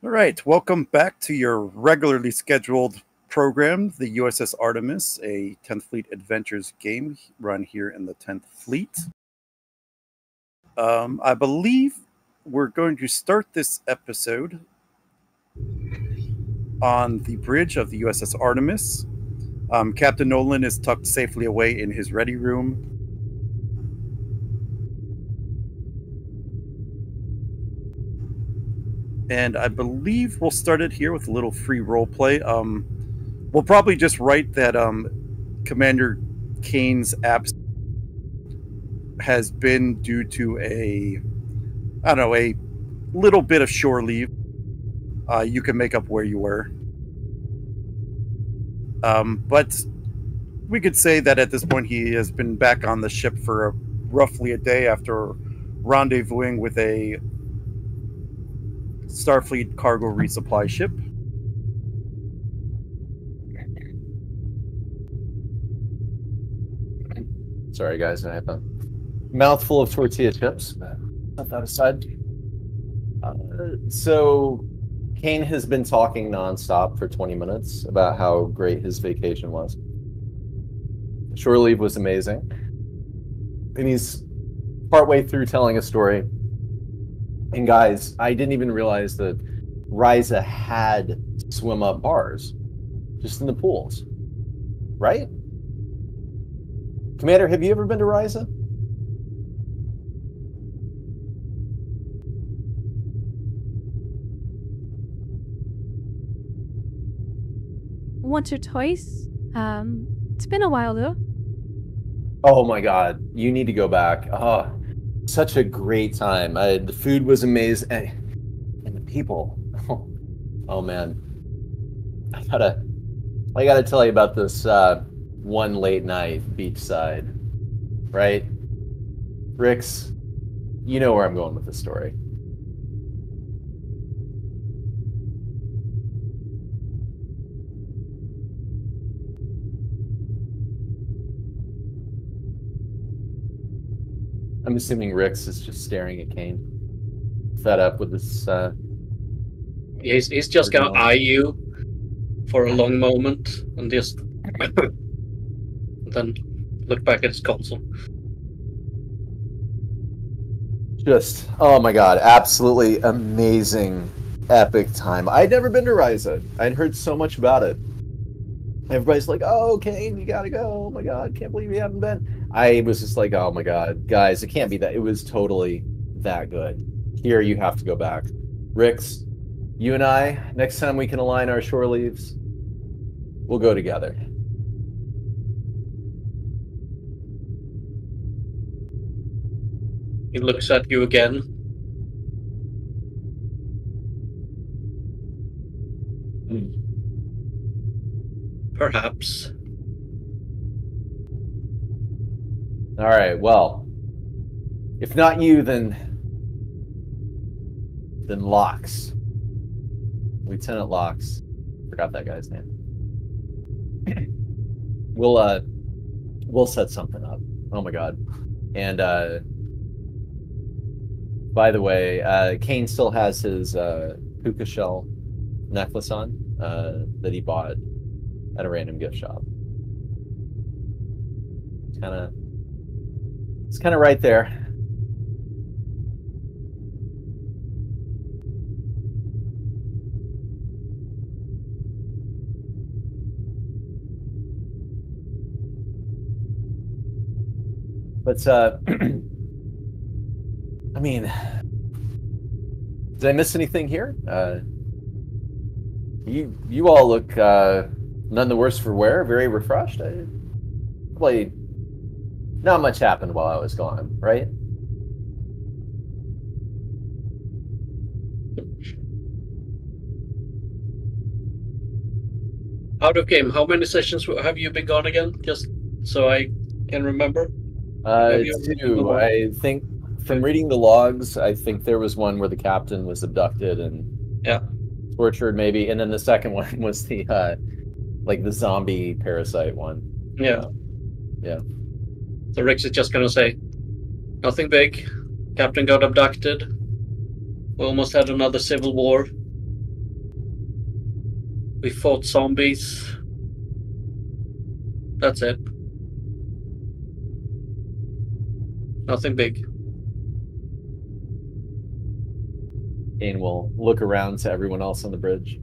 All right, welcome back to your regularly scheduled program, the USS Artemis, a 10th Fleet Adventures game run here in the 10th Fleet. I believe we're going to start this episode on the bridge of the USS Artemis. Captain Nolan is tucked safely away in his ready room. And I believe we'll start it here with a little free role play. We'll probably just write that Commander Kane's absence has been due to a little bit of shore leave. You can make up where you were. But we could say that at this point he has been back on the ship for roughly a day after rendezvousing with a Starfleet cargo resupply ship. Sorry, guys, I have a mouthful of tortilla chips. Set that aside. So, Kane has been talking nonstop for 20 minutes about how great his vacation was. Shore leave was amazing. And he's partway through telling a story. And guys, I didn't even realize that Ryza had swim-up bars just in the pools. Right? Commander, have you ever been to Ryza? Once or twice. It's been a while though. Oh my god, you need to go back. Oh, such a great time. The food was amazing, and the people. Oh man, I gotta tell you about this one late night beachside, right? Rix, you know where I'm going with this story. I'm assuming Rix is just staring at Kane, fed up with this. He's just gonna eye you for a long moment and just then look back at his console. Just, oh my god, absolutely amazing, epic time. I'd never been to Ryza. I'd heard so much about it. Everybody's like, oh, Kane, you gotta go. Oh my god, can't believe you haven't been. I was just like, oh my god, guys, it can't be that. It was totally that good. Here, you have to go back. Rix, you and I, next time we can align our shore leaves, we'll go together. He looks at you again. Perhaps. All right, well, if not you, then Lox. Lieutenant Lox. Forgot that guy's name. We'll set something up. Oh my god. And by the way, Kane still has his puka shell necklace on that he bought at a random gift shop. It's kind of right there. But I mean, did I miss anything here? You all look none the worse for wear. Very refreshed. Probably not much happened while I was gone, right? Out of game, how many sessions have you been gone again? Just so I can remember. 2. I think from reading the logs, I think there was one where the captain was abducted and tortured, maybe, and then the second one was the like the zombie parasite one. Yeah. So Rix is just gonna say, nothing big. Captain got abducted. We almost had another civil war. We fought zombies. That's it. Nothing big. Kane will look around to everyone else on the bridge.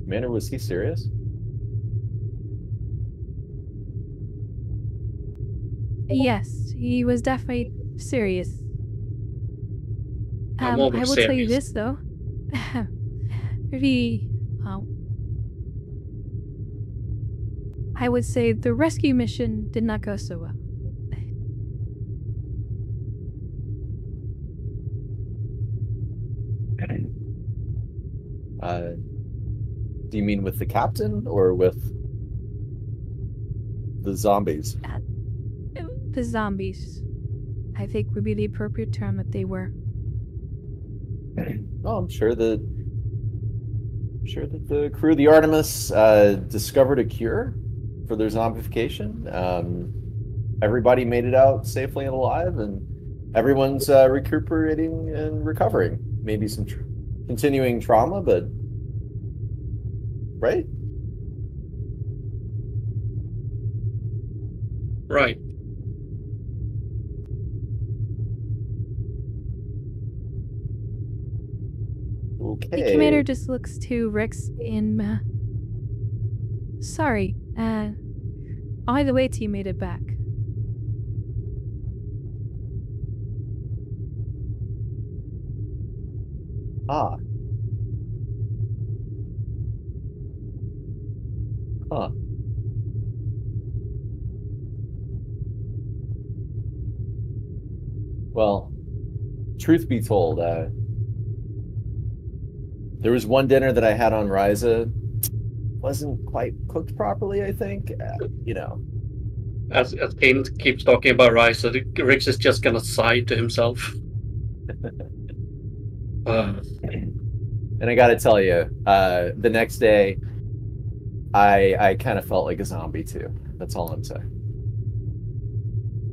Commander, was he serious? Yes, he was definitely serious. I'm I almost will tell you serious. this though. the I would say the rescue mission did not go so well. Do you mean with the captain or with the zombies? The zombies, I think, would be the appropriate term that they were. Oh, I'm sure that the crew of the Artemis discovered a cure for their zombification. Everybody made it out safely and alive, and everyone's recuperating and recovering. Maybe some continuing trauma, but right? Right. Okay. The commander just looks to Rix in. Sorry. Either way, team made it back. Ah. Huh. Well, truth be told, there was one dinner that I had on Ryza, wasn't quite cooked properly, I think. You know. As Kane keeps talking about rice, so Rix is just gonna sigh to himself. And I gotta tell you, the next day, I kind of felt like a zombie too. That's all I'm saying.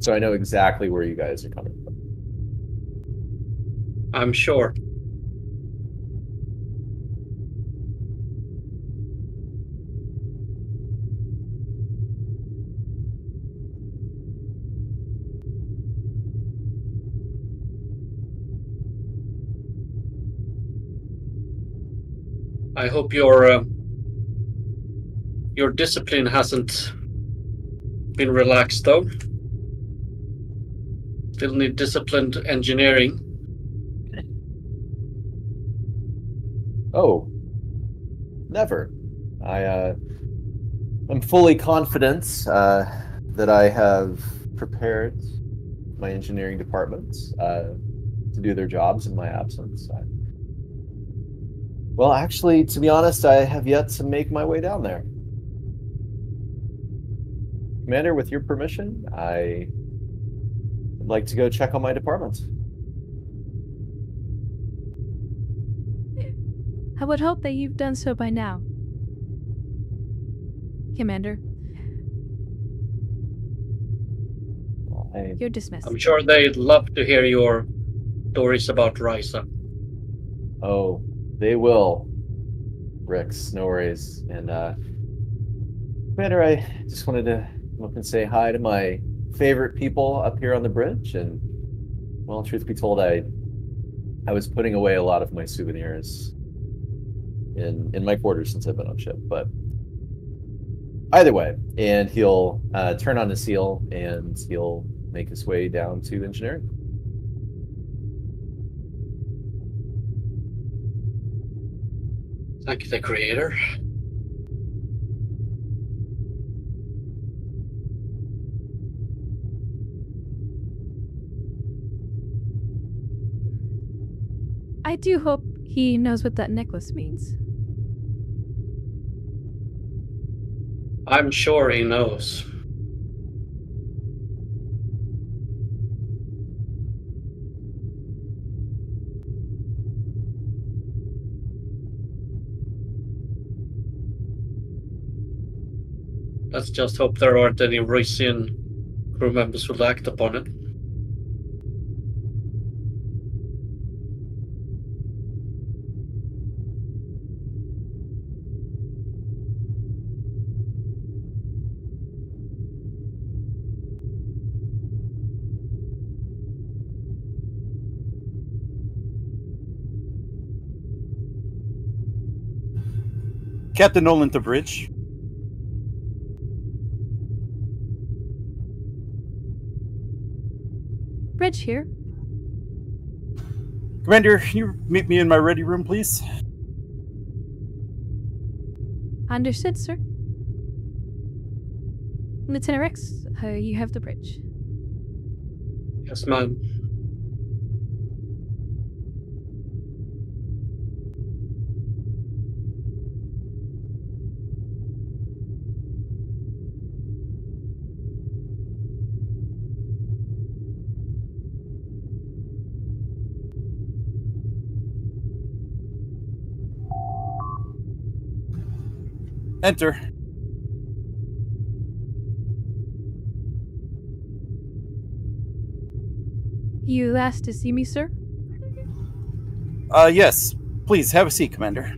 So I know exactly where you guys are coming from. I'm sure. I hope your discipline hasn't been relaxed, though. Still need disciplined engineering. Oh, never. I'm fully confident that I have prepared my engineering departments to do their jobs in my absence. Well, actually, to be honest, I have yet to make my way down there. Commander, with your permission, I would like to go check on my departments. I would hope that you've done so by now, Commander. You're dismissed. I'm sure they'd love to hear your stories about Ryza. Oh, they will, Rix. No worries. And Commander, I just wanted to come up and say hi to my favorite people up here on the bridge. And well, truth be told, I was putting away a lot of my souvenirs in my quarters since I've been on ship. But either way, and he'll turn on the seal and he'll make his way down to engineering. Thank you, the creator. I do hope he knows what that necklace means. I'm sure he knows. Let's just hope there aren't any Rysian crew members who'll act upon it. Captain Nolan to bridge. Bridge here. Commander, can you meet me in my ready room, please? Understood, sir. Lieutenant Rex, you have the bridge. Yes, ma'am. Enter. You asked to see me, sir? Yes. Please, have a seat, Commander.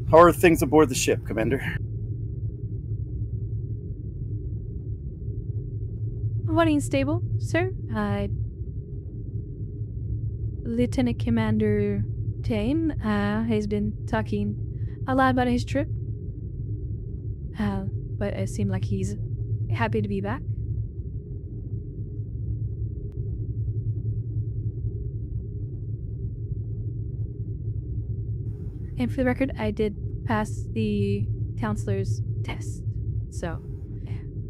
How are things aboard the ship, Commander? Running stable, sir. Lieutenant Commander Tane has been talking a lot about his trip. But it seemed like he's happy to be back. And for the record, I did pass the counselor's test, so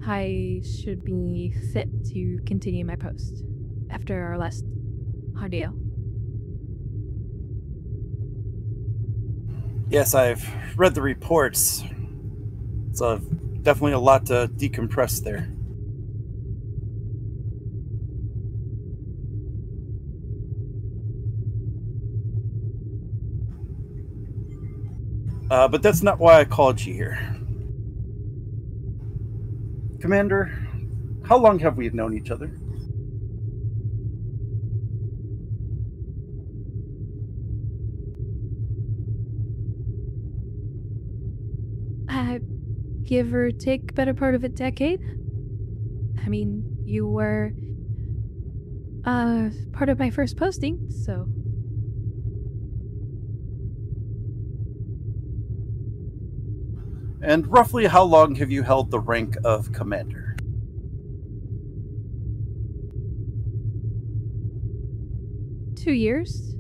I should be fit to continue my post after our last ordeal. Yes, I've read the reports. It's definitely a lot to decompress there. But that's not why I called you here. Commander, how long have we known each other? Give or take better part of a decade. I mean, you were part of my first posting, so. And roughly how long have you held the rank of Commander? Two years.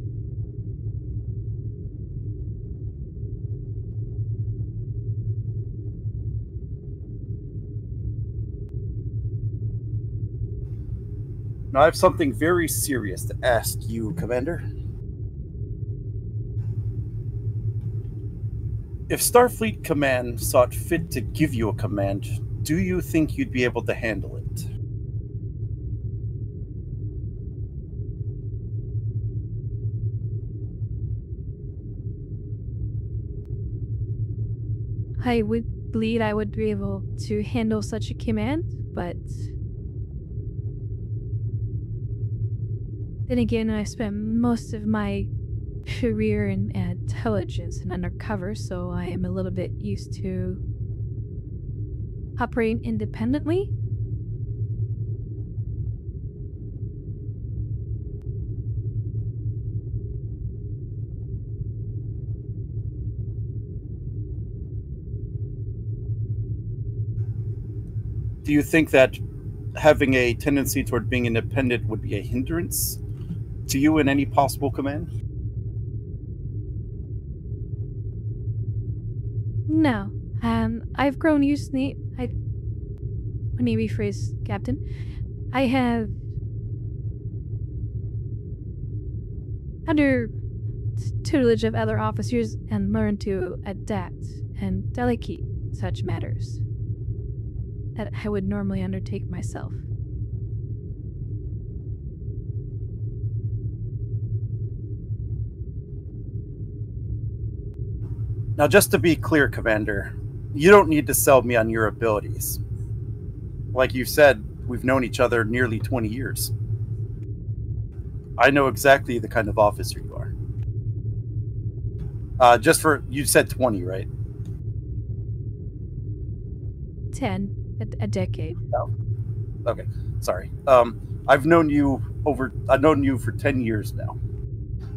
Now, I have something very serious to ask you, Commander. If Starfleet Command sought fit to give you a command, do you think you'd be able to handle it? I would believe I would be able to handle such a command, but then again, I spent most of my career in intelligence and undercover, so I am a little bit used to operating independently. Do you think that having a tendency toward being independent would be a hindrance to you in any possible command? No. I've grown used to the... Let me rephrase, Captain. I have... under tutelage of other officers and learned to adapt and delegate such matters that I would normally undertake myself. Now, just to be clear, Commander, you don't need to sell me on your abilities. Like you said, we've known each other nearly 20 years. I know exactly the kind of officer you are. You said 20, right? 10, a decade. No. Okay, sorry. I've known you for 10 years now.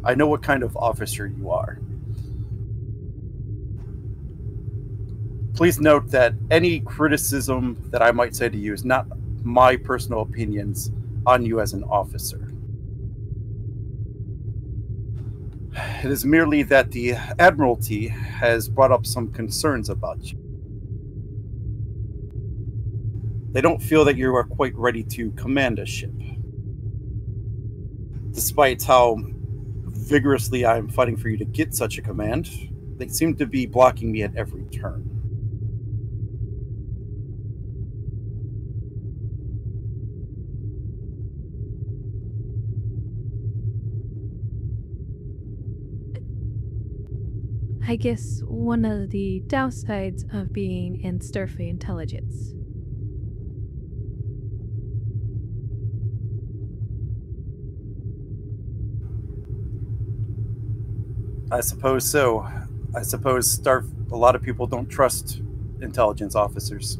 I know what kind of officer you are. Please note that any criticism that I might say to you is not my personal opinions on you as an officer. It is merely that the Admiralty has brought up some concerns about you. They don't feel that you are quite ready to command a ship. Despite how vigorously I am fighting for you to get such a command, they seem to be blocking me at every turn. I guess one of the downsides of being in Starfleet intelligence. I suppose so. I suppose a lot of people don't trust intelligence officers.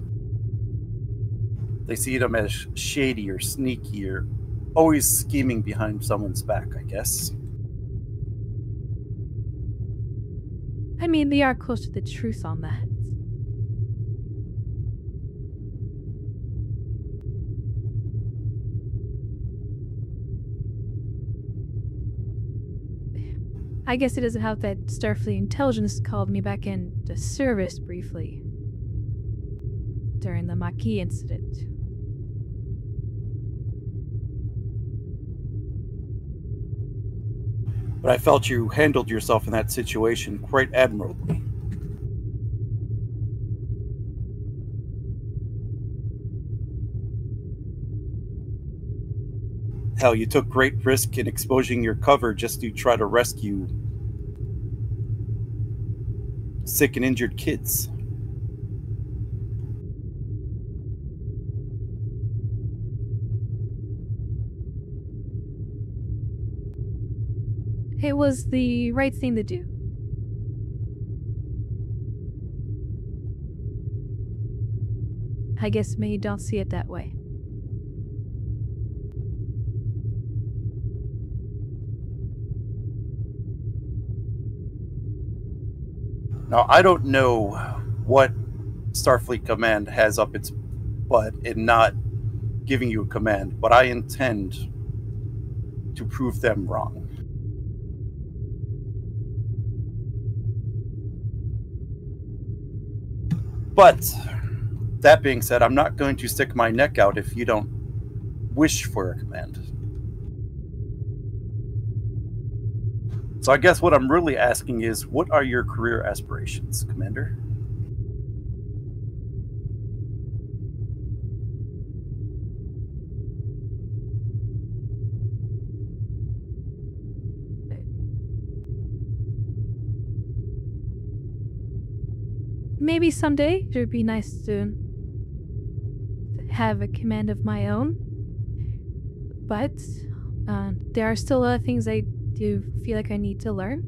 They see them as shady or sneaky or always scheming behind someone's back, I guess. I mean, they are close to the truth on that. I guess it doesn't help that Starfleet intelligence called me back into service briefly during the Maquis incident. But I felt you handled yourself in that situation quite admirably. Hell, you took great risk in exposing your cover just to try to rescue sick and injured kids. It was the right thing to do. I guess many don't see it that way. Now, I don't know what Starfleet Command has up its butt in not giving you a command, but I intend to prove them wrong. But, that being said, I'm not going to stick my neck out if you don't wish for a command. So I guess what I'm really asking is, what are your career aspirations, Commander? Maybe someday it would be nice to have a command of my own. But there are still other things I do feel like I need to learn.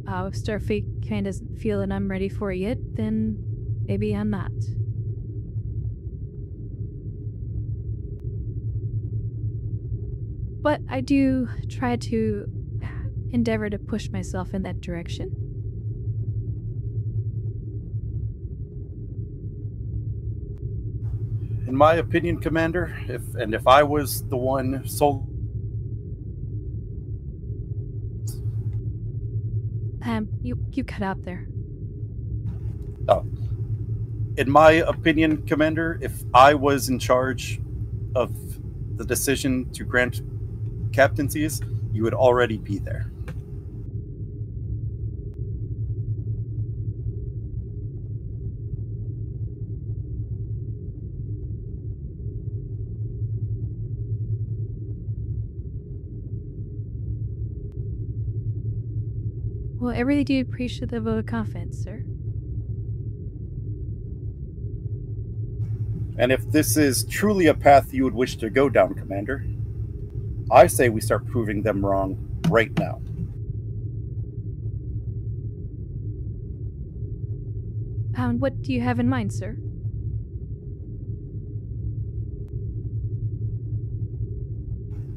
If Starfleet Command doesn't feel that I'm ready for it yet, then maybe I'm not. But I do try to endeavor to push myself in that direction. In my opinion, Commander, if I was the one sold... You cut out there. Oh. In my opinion, Commander, if I was in charge of the decision to grant captaincies, you would already be there. Well, I really do appreciate the vote of confidence, sir. And if this is truly a path you would wish to go down, Commander, I say we start proving them wrong right now. What do you have in mind, sir?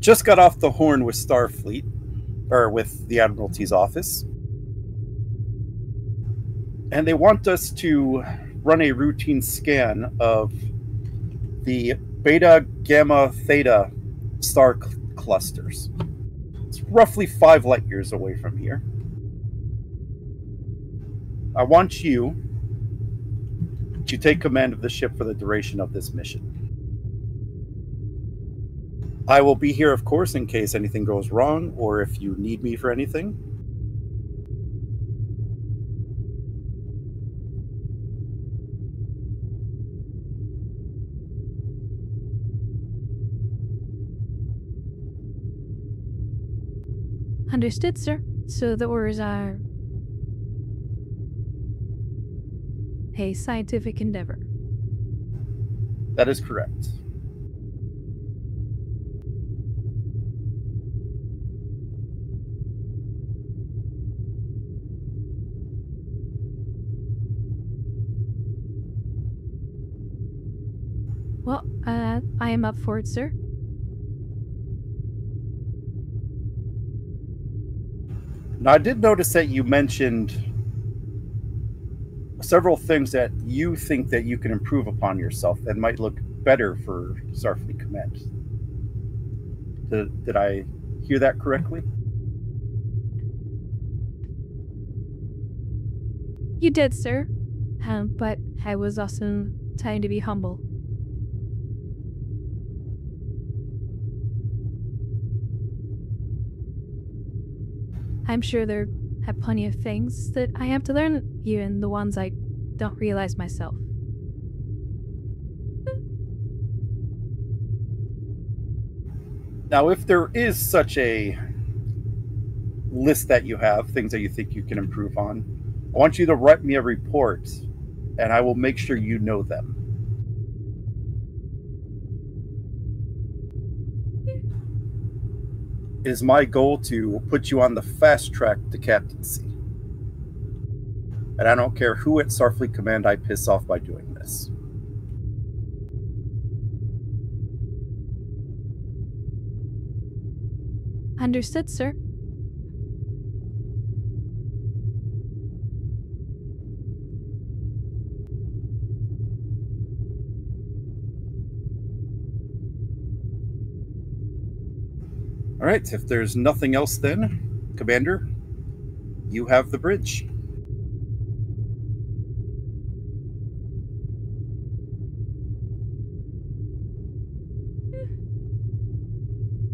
just got off the horn with Starfleet, or with the Admiralty's office. And they want us to run a routine scan of the Beta, Gamma, Theta star clusters. It's roughly 5 light years away from here. I want you to take command of the ship for the duration of this mission. I will be here, of course, in case anything goes wrong or if you need me for anything. Understood, sir. So the orders are a scientific endeavor. That is correct. Well, I am up for it, sir. Now, I did notice that you mentioned several things that you think that you can improve upon yourself that might look better for Starfleet Command. Did I hear that correctly? You did, sir. But I was also trying to be humble. I'm sure there are plenty of things that I have to learn, even the ones I don't realize myself. Now, if there is such a list that you have, things that you think you can improve on, I want you to write me a report, and I will make sure you know them. It is my goal to put you on the fast track to captaincy. And I don't care who at Starfleet Command I piss off by doing this. Understood, sir. All right, if there's nothing else then, Commander, you have the bridge.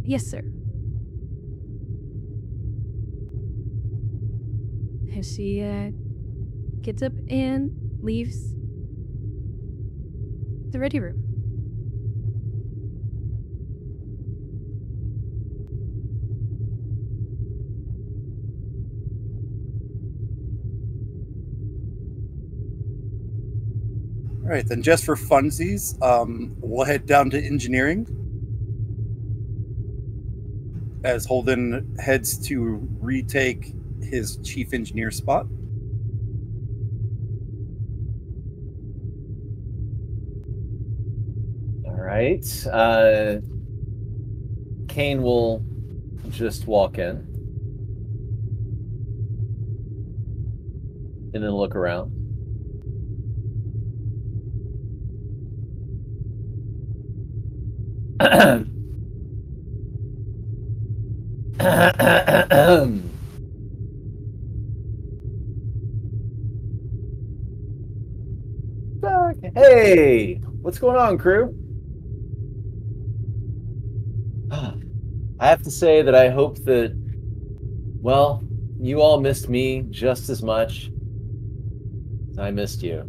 Yes, sir. And she gets up and leaves the ready room. All right, then just for funsies, we'll head down to engineering as Holden heads to retake his chief engineer spot. All right. Kane will just walk in and then look around. Hey, what's going on, crew? I have to say that I hope that, well, you all missed me just as much as I missed you.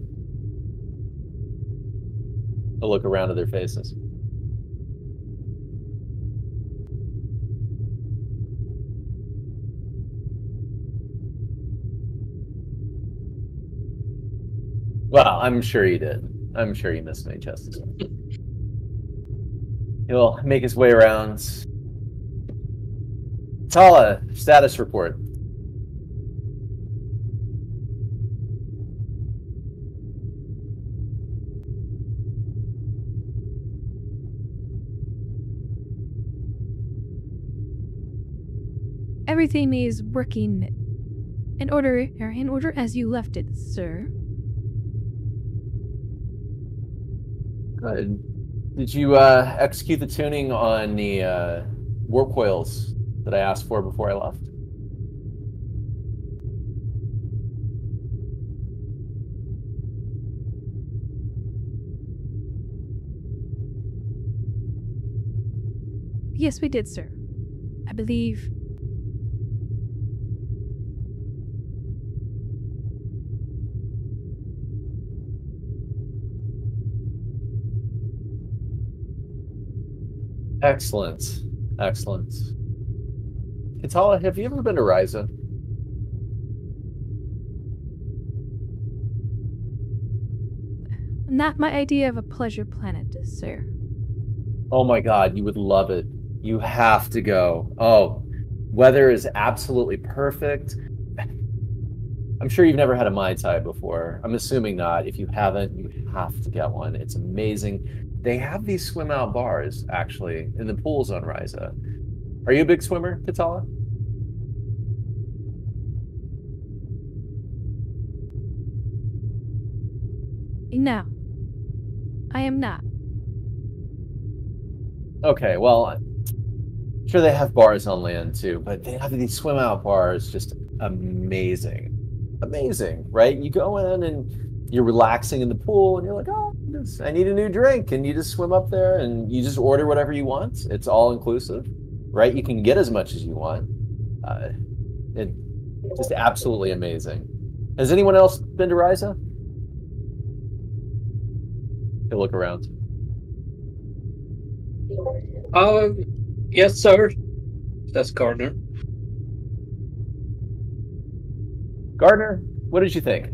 I'll look around at their faces. Well, I'm sure you did. I'm sure you missed me just as much. He'll make his way around. Tala, status report. Everything is working in order as you left it, sir. Good. Did you execute the tuning on the warp coils that I asked for before I left? Yes, we did, sir. I believe. Excellent. Excellent. Katala, have you ever been to Ryza? Not my idea of a pleasure planet, sir. Oh my god, you would love it. You have to go. Oh, weather is absolutely perfect. I'm sure you've never had a Mai Tai before. I'm assuming not. If you haven't, you have to get one. It's amazing. They have these swim out bars, actually, in the pools on Ryza. Are you a big swimmer, Katala? No. I am not. Okay, well, I'm sure they have bars on land too, but they have these swim out bars, just amazing. Amazing, right? You go in and you're relaxing in the pool and you're like, oh, I need a new drink. And you just swim up there and you just order whatever you want. It's all inclusive, right? You can get as much as you want. It's just absolutely amazing. Has anyone else been to Ryza? Go look around. Yes, sir. That's Gardner. Gardner, what did you think?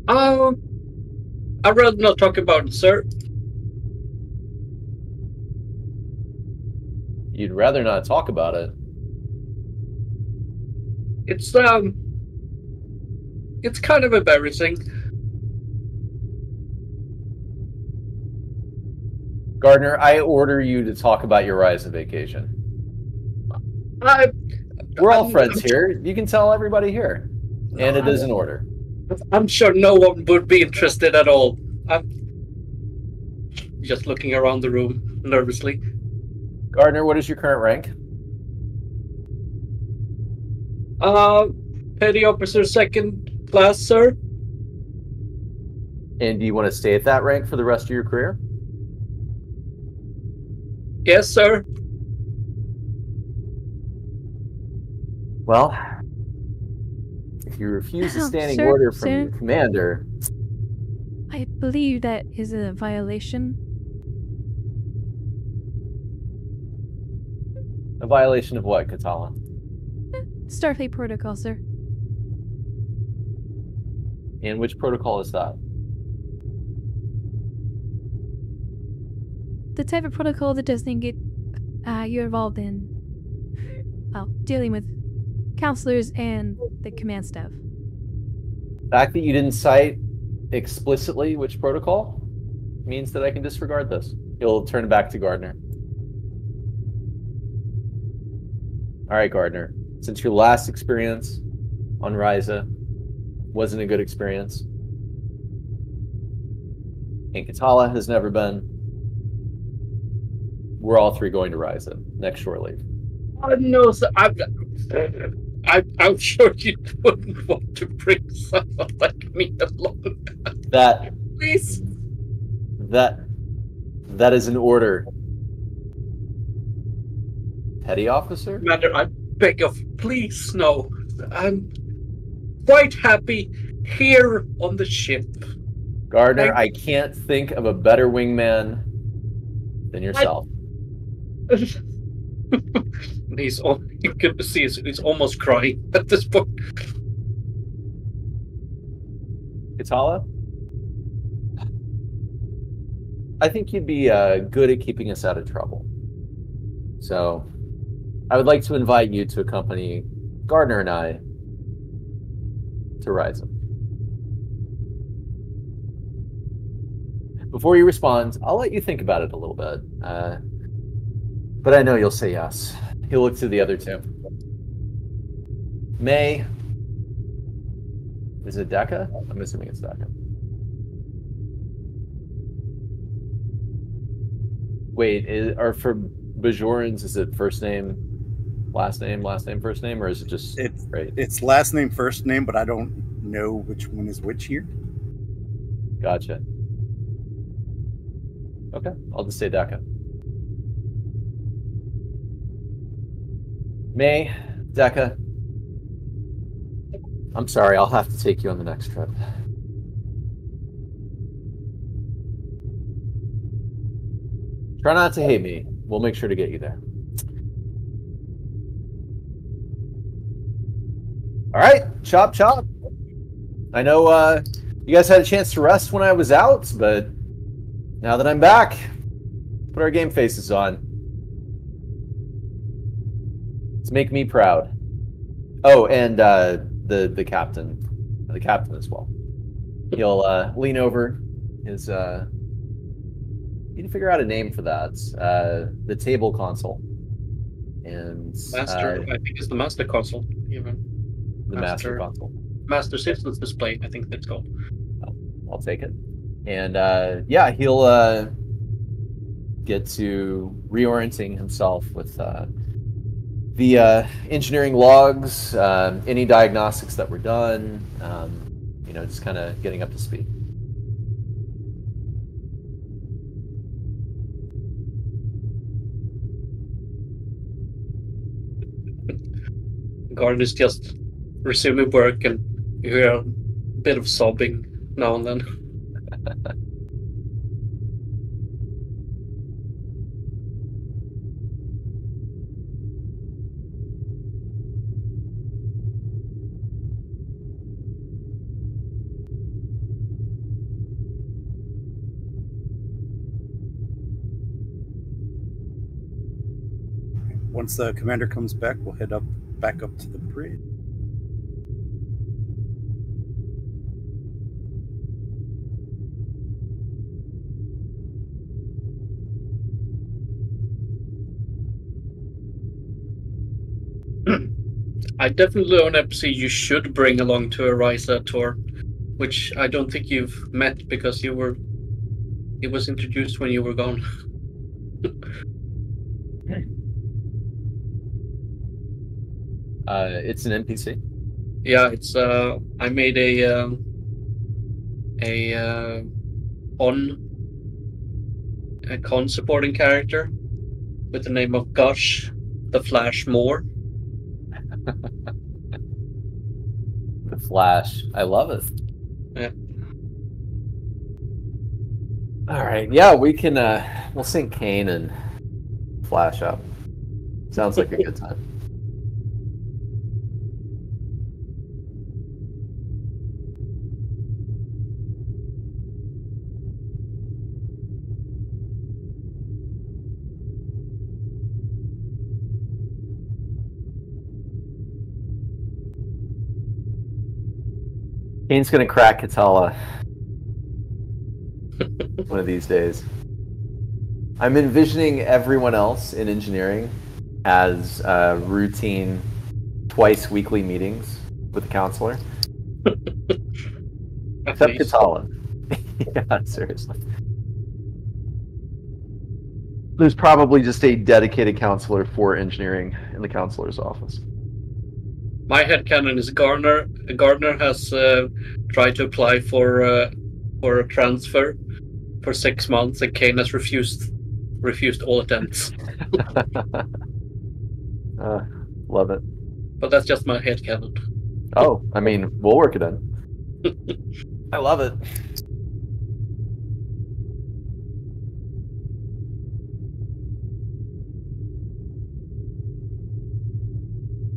I'd rather not talk about it, sir. You'd rather not talk about it. It's kind of embarrassing. Gardner, I order you to talk about your Ryza vacation. We're all friends here. You can tell everybody here. And it is an order. I'm sure no one would be interested at all. I'm just looking around the room nervously. Gardner, what is your current rank? Petty Officer 2nd class, sir. And do you want to stay at that rank for the rest of your career? Yes, sir. Well, if you refuse a standing Sir, order from your commander... I believe that is a violation. A violation of what, Katala? Starfleet protocol, sir. And which protocol is that? The type of protocol that doesn't get you involved in, well, dealing with counselors and the command staff. The fact that you didn't cite explicitly which protocol means that I can disregard this. You'll turn it back to Gardner. All right, Gardner. Since your last experience on Ryza wasn't a good experience, and Katala has never been, we're all three going to Ryza next shore leave. No, sir. I'm sure you wouldn't want to bring someone like me along. Please. That is an order. Petty officer? Commander, I beg of, please, no. I'm quite happy here on the ship. Gardner, I can't think of a better wingman than yourself. You can see he's almost crying at this point. Katala? I think you'd be good at keeping us out of trouble. So, I would like to invite you to accompany Gardner and I to Ryza. Before you respond, I'll let you think about it a little bit. But I know you'll say yes. He'll look to the other two. May. Is it Deca? I'm assuming it's Deca. Wait, or for Bajorans, is it first name, last name, first name, or is it just right? It's last name, first name, but I don't know which one is which here. Gotcha. Okay, I'll just say Deca. May, Deca. I'm sorry, I'll have to take you on the next trip. Try not to hate me. We'll make sure to get you there. All right, chop chop. I know you guys had a chance to rest when I was out, but now that I'm back, put our game faces on. Let's make me proud. Oh, and the captain as well. He'll lean over his need to figure out a name for that. The table console. And Master, I think it's the Master Console. Even the Master Console. Master Systems Display, I think that's called. I'll take it. And yeah, he'll get to reorienting himself with the engineering logs, any diagnostics that were done, you know, just kind of getting up to speed. Garden is just resuming work, and you hear a bit of sobbing now and then. Once the commander comes back, we'll head back up to the bridge. I definitely on episode you should bring along to a Ryza tour, which I don't think you've met because it was introduced when you were gone. It's an NPC. Yeah, it's I made a con supporting character with the name of Gush, the Flash Moore. The Flash. I love it. Yeah. All right. Yeah, we can. We'll sync Kane and Flash up. Sounds like a good time. Kane's gonna crack Katala one of these days. I'm envisioning everyone else in engineering as routine twice weekly meetings with the counselor. Except Katala. Yeah, seriously. There's probably just a dedicated counselor for engineering in the counselor's office. My headcanon is Gardner. Gardner has tried to apply for a transfer for 6 months, and Kane has refused all attempts. Love it. But that's just my headcanon. Oh, I mean, we'll work it in. I love it.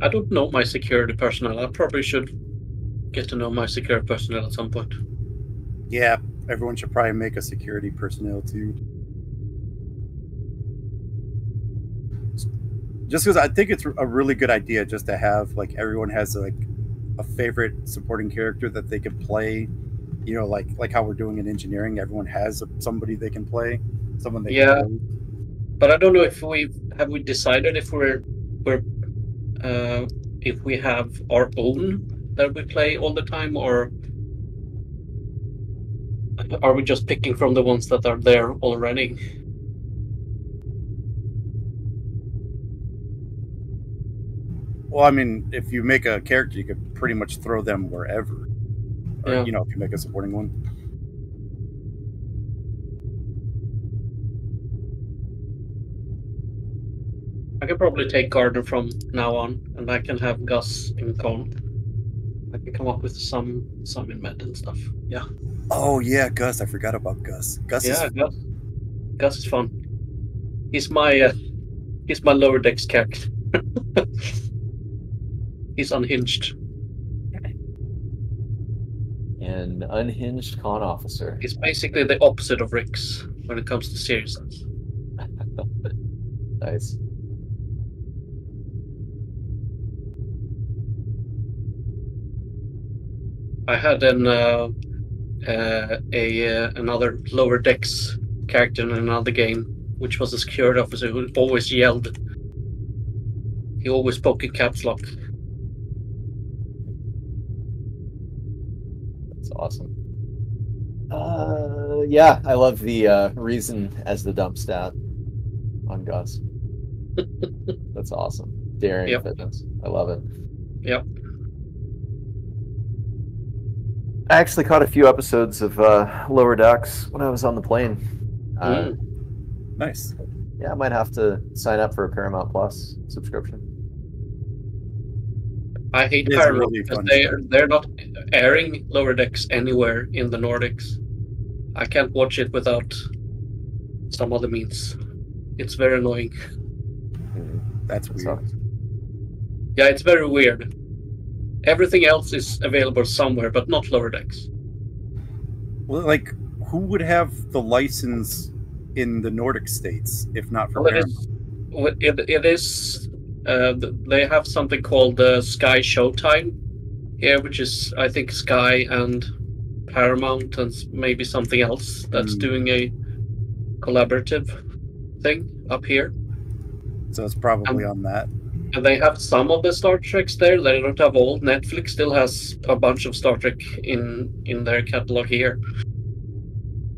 I don't know my security personnel. I probably should get to know my security personnel at some point. Yeah, everyone should probably make a security personnel too. Just because I think it's a really good idea just to have, like, everyone has like a favorite supporting character that they can play. You know, like how we're doing in engineering, everyone has somebody they can play, someone they can play. But I don't know if we decided if we're we're if we have our own that we play all the time, or are we just picking from the ones that are there already? Well, I mean, if you make a character, you could pretty much throw them wherever. Or, Yeah. you know, if you make a supporting one. I can probably take Gardner from now on, and I can have Gus in Con. I can come up with some in Med and stuff. Yeah. Oh yeah, Gus. I forgot about Gus. Gus Yeah, is Gus is fun. He's my lower decks character. He's unhinged. An unhinged con officer. He's basically the opposite of Rix when it comes to seriousness. Nice. I had another lower decks character in another game, which was a security officer who always yelled. He always spoke in caps lock. That's awesome. Yeah, I love the reason as the dump stat on Gus. That's awesome. Daring Yep. fitness. I love it. Yep. I actually caught a few episodes of Lower Decks when I was on the plane. nice. Yeah, I might have to sign up for a Paramount Plus subscription. I hate It is Paramount really because fun they're not airing Lower Decks anywhere in the Nordics. I can't watch it without some other means. It's very annoying. That's weird. sucks. Yeah, it's very weird. Everything else is available somewhere, but not Lower Decks. Well, like, who would have the license in the Nordic states if not for Well, Paramount? it is. They have something called Sky Showtime here, which is, I think, Sky and Paramount and maybe something else that's doing a collaborative thing up here. So it's probably on that. And they have some of the Star Treks there. They don't have all. Netflix still has a bunch of Star Trek in their catalog here.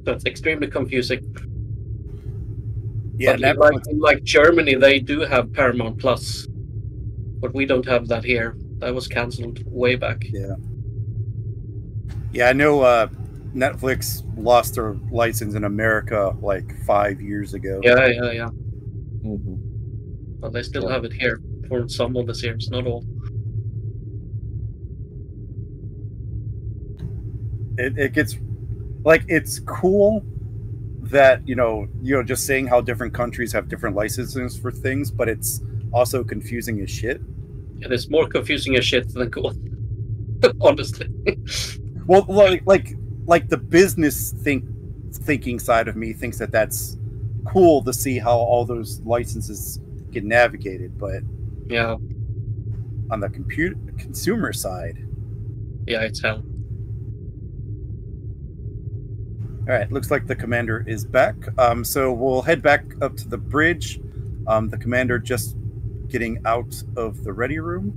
So it's extremely confusing. Yeah, But like Germany, they do have Paramount Plus, but we don't have that here. That was cancelled way back. Yeah, I know Netflix lost their license in America like 5 years ago. Yeah. Mm-hmm. But they still have it here for some of the series, not all. It gets like, it's cool that you know just saying how different countries have different licenses for things, but it's also confusing as shit. It is more confusing as shit than cool. Honestly. Well, like the business thinking side of me thinks that that's cool to see how all those licenses get navigated, but Yeah. on the consumer side, Yeah, it's hell. all right, looks like the commander is back. So we'll head back up to the bridge. The commander just getting out of the ready room.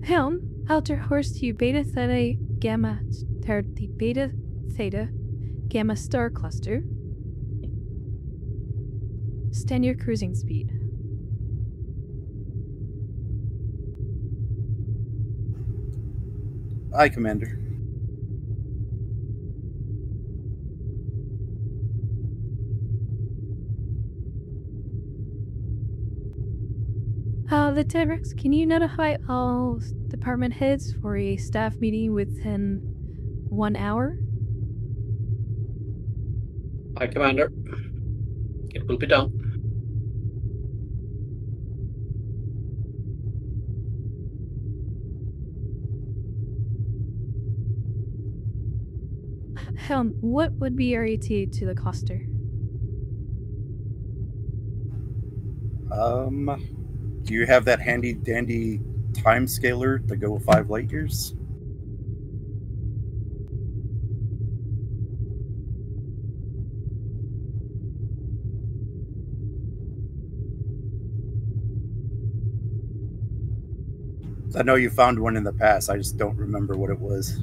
Helm, Alter Horse to Beta Theta Gamma the Beta Theta Gamma Star Cluster. Stand your cruising speed. Aye, Commander. Lieutenant, can you notify all department heads for a staff meeting within 1 hour? Hi, Commander. It will be done. Helm, what would be your ETA to the cluster? Do you have that handy dandy time scaler to go 5 light years? I know you found one in the past. I just don't remember what it was.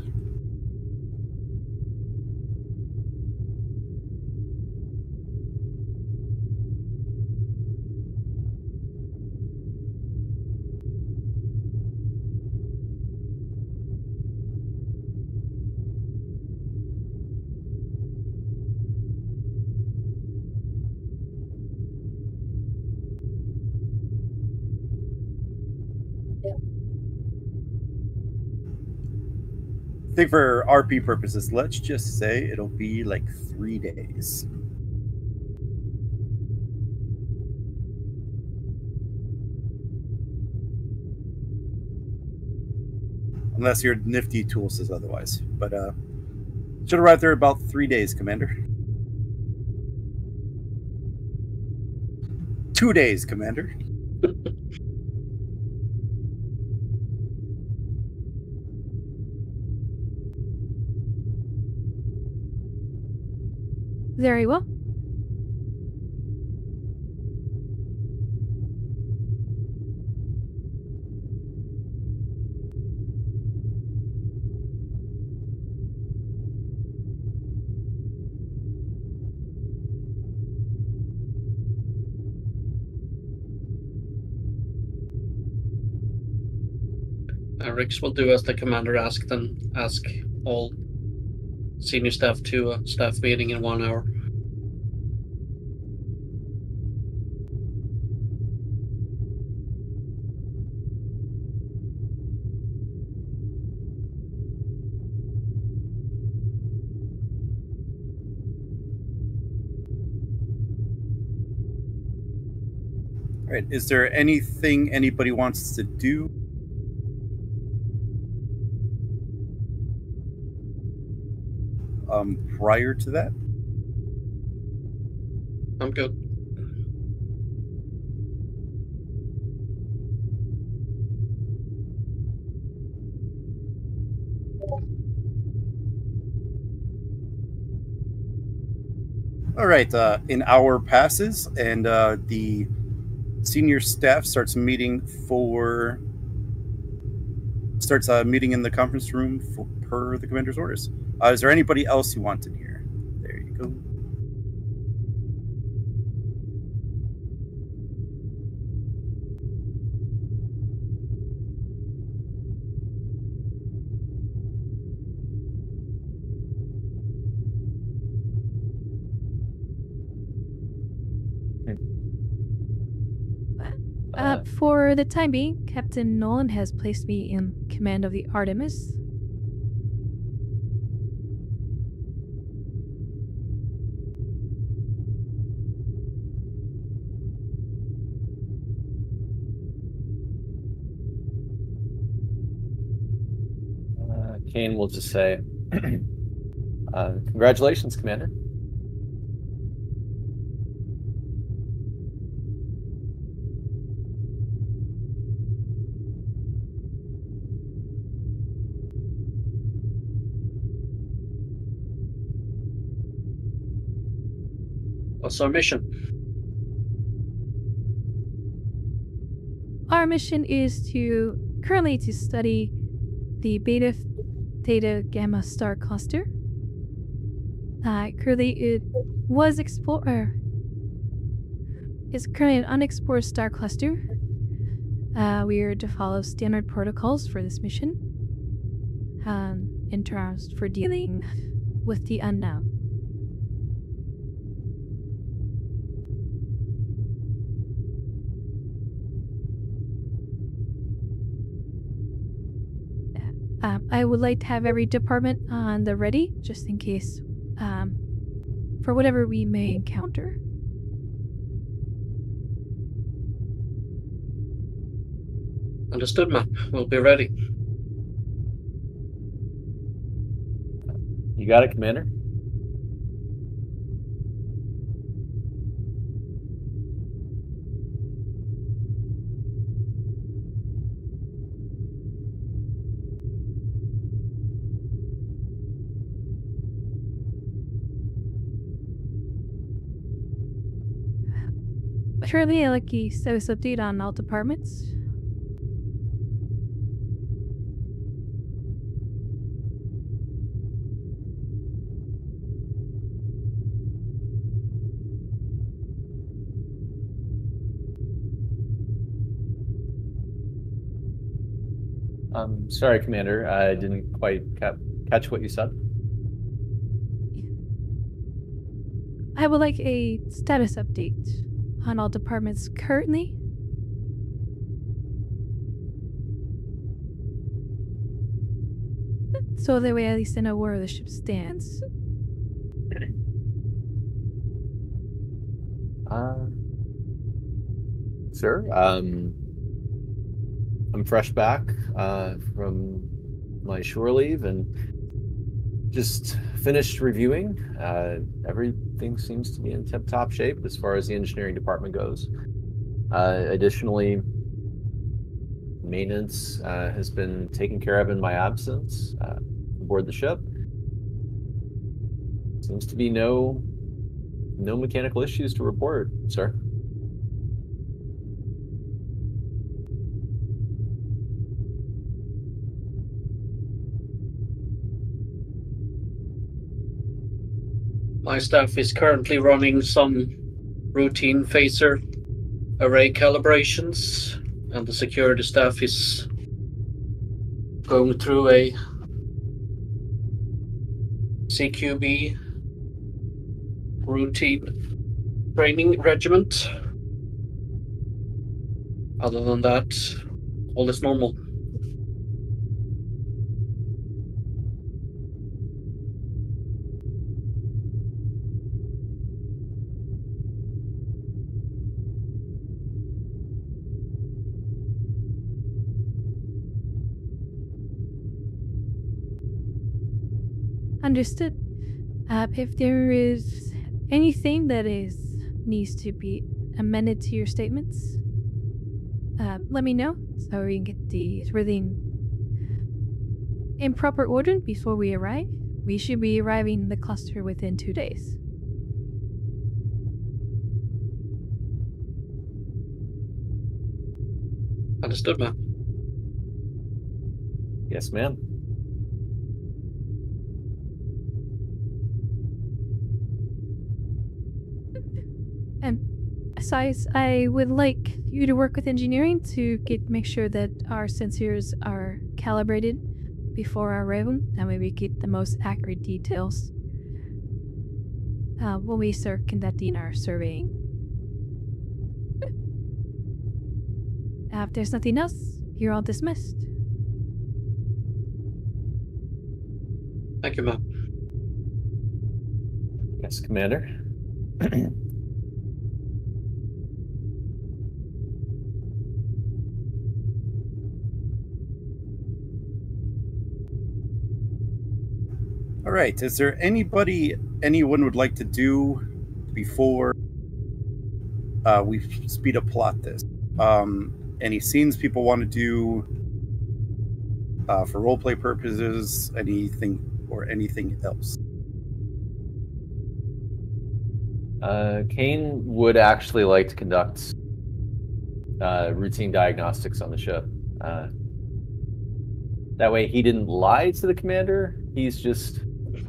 I think for RP purposes, let's just say it'll be like 3 days. Unless your nifty tool says otherwise. But should arrive there about 3 days, Commander. 2 days, Commander. Very well. Rix will do as the commander asked and ask all senior staff to a staff meeting in 1 hour. All right. Is there anything anybody wants to do? Prior to that? I'm good. All right. An hour passes, and the senior staff starts meeting in the conference room per the commander's orders. Is there anybody else you want in here? There you go. For the time being, Captain Nolan has placed me in command of the Artemis. Kane will just say, congratulations, Commander. What's our mission? Our mission is currently to study the Beta Theta Gamma star cluster. Currently it is currently an unexplored star cluster. We are to follow standard protocols for this mission in terms for dealing with the unknown. I would like to have every department on the ready, just in case, for whatever we may encounter. Understood, ma'am. We'll be ready. You got it, Commander? Currently, I'd like a status update on all departments. Sorry, Commander. I didn't quite catch what you said. I would like a status update on all departments currently. So that way at least I know where the ship stands. Sir, I'm fresh back from my shore leave and just finished reviewing. Everything seems to be in tip-top shape as far as the engineering department goes. Additionally, maintenance has been taken care of in my absence aboard the ship. Seems to be no mechanical issues to report, sir. My staff is currently running some routine phaser array calibrations, and the security staff is going through a CQB routine training regiment. Other than that, all is normal. Understood. If there is anything that needs to be amended to your statements, let me know so we can get everything in proper order before we arrive. We should be arriving in the cluster within 2 days. Understood, ma'am. Yes, ma'am. And besides, I would like you to work with engineering to make sure that our sensors are calibrated before our arrival. That way we get the most accurate details when we start conducting our surveying. If there's nothing else, you're all dismissed. Thank you, ma'am. Yes, Commander. All right. Is there anyone would like to do before we speed up plot this? Any scenes people want to do for roleplay purposes? Anything else? Kane would actually like to conduct routine diagnostics on the ship. That way he didn't lie to the commander. He's just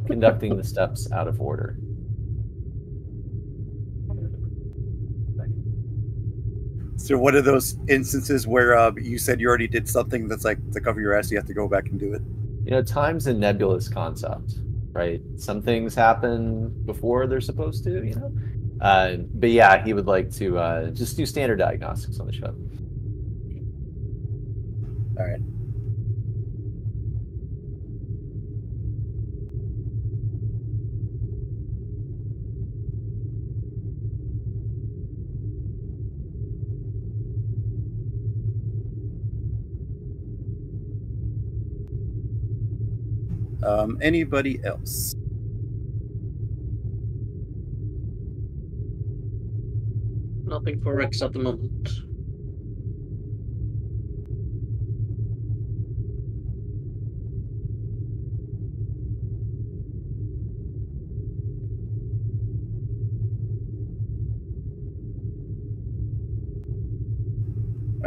conducting the steps out of order. So one of those instances where you said you already did something that's like to cover your ass, you have to go back and do it. You know, time's a nebulous concept, right? Some things happen before they're supposed to, you know? But yeah, he would like to just do standard diagnostics on the ship. All right. Anybody else? Nothing for Rex at the moment.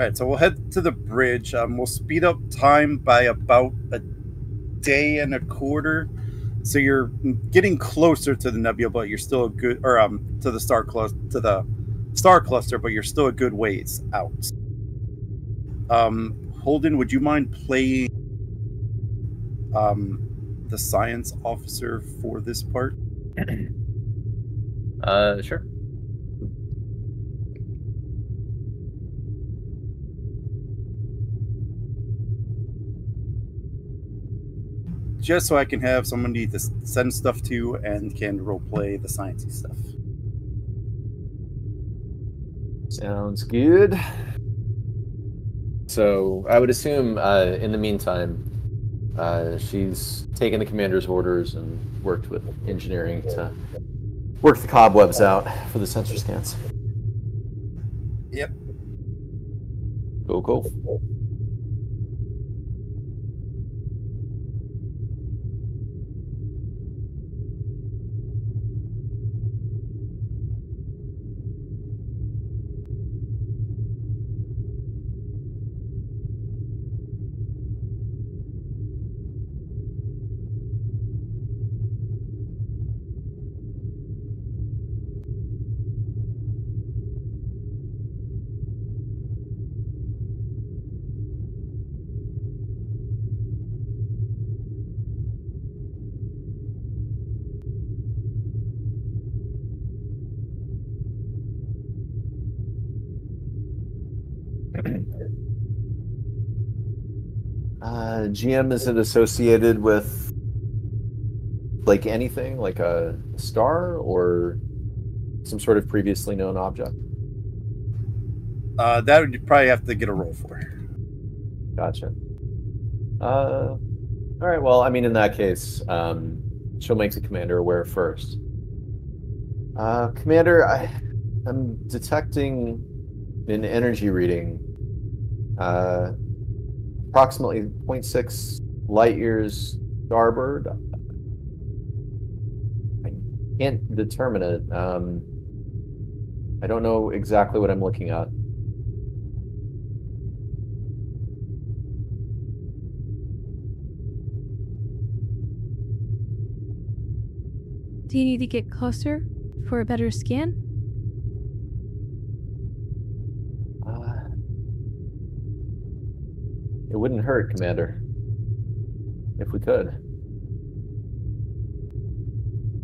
right, so we'll head to the bridge. We'll speed up time by about a day and a quarter. So you're getting closer to the nebula, but you're still a good, or to the star cluster, but you're still a good ways out. Holden, would you mind playing the science officer for this part? Sure. Just so I can have somebody to send stuff to and can roleplay the sciencey stuff. Sounds good. So I would assume in the meantime, she's taken the commander's orders and worked with engineering to work the cobwebs out for the sensor scans. Yep. Cool. GM, is it associated with like anything, like a star or some sort of previously known object? That would you probably have to get a roll for. Gotcha. All right. Well, I mean, in that case, she'll make the commander aware first. Commander, I'm detecting an energy reading. Approximately 0.6 light years starboard. I can't determine it. I don't know exactly what I'm looking at. Do you need to get closer for a better scan? It wouldn't hurt, Commander, if we could.